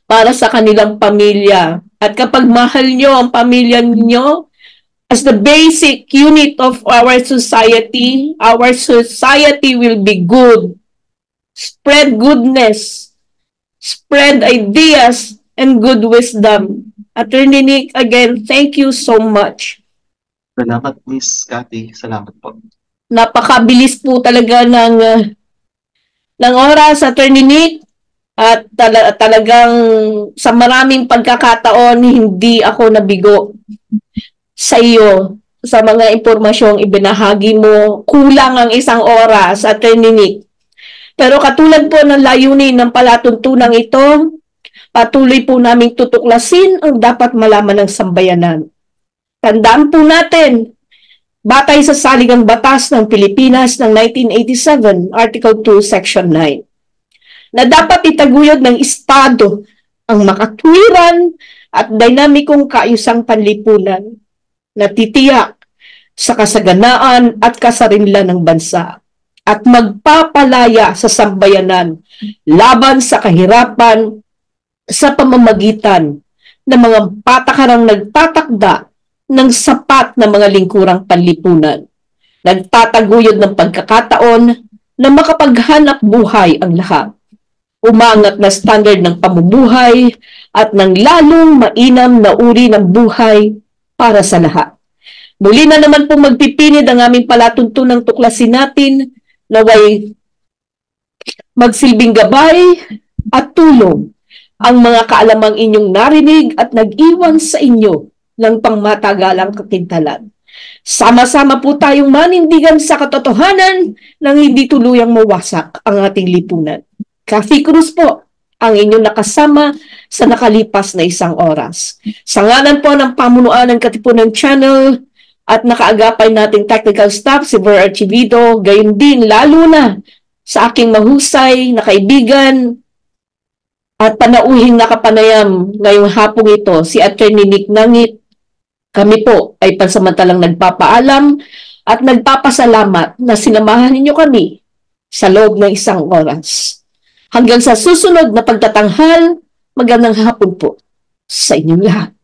para sa kanilang pamilya. At kapag mahal nyo ang pamilya niyo, as the basic unit of our society will be good. Spread goodness, spread ideas, and good wisdom. Attorney Nick, again, thank you so much. Salamat, Miss Cathy. Salamat po. Napakabilis po talaga ng oras, Attorney Nick. At talagang sa maraming pagkakataon, hindi ako nabigo sa iyo sa mga impormasyong ibinahagi mo. Kulang ang isang oras, Attorney Nick. Pero katulad po ng layunin ng palatuntunang ito, patuloy po naming tutuklasin ang dapat malaman ng sambayanan. Tandaan po natin, batay sa Saligang Batas ng Pilipinas ng 1987, Article 2, Section 9, na dapat itaguyod ng Estado ang makatwiran at dinamikong kaayusang panlipunan na titiyak sa kasaganaan at kasarinlan ng bansa at magpapalaya sa sambayanan laban sa kahirapan sa pamamagitan ng mga patakarang nagtatakda ng sapat na mga lingkurang panlipunan. Nagtataguyod ng pagkakataon na makapaghanap buhay ang lahat. Umangat na standard ng pamumuhay at ng lalong mainam na uri ng buhay para sa lahat. Muli na naman po magpipinid ang aming palatuntunang tuklasin natin naway magsilbing gabay at tulong ang mga kaalamang inyong narinig at nag-iwan sa inyo ng pangmatagalang kakintalan. Sama-sama po tayong manindigan sa katotohanan nang hindi tuluyang mawasak ang ating lipunan. Cathy Cruz po, ang inyong nakasama sa nakalipas na isang oras. Sa ngalan po ng pamunuan ng Katipunan Channel at nakaagapay nating technical staff, si Ver Archivido, gayon din lalo na sa aking mahusay na kaibigan at panauhing nakapanayam ngayong hapong ito, si Attorney Nick Nangit. Kami po ay pansamantalang nagpapaalam at nagpapasalamat na sinamahan ninyo kami sa loob ng isang oras. Hanggang sa susunod na pagtatanghal, magandang hapon po sa inyong lahat.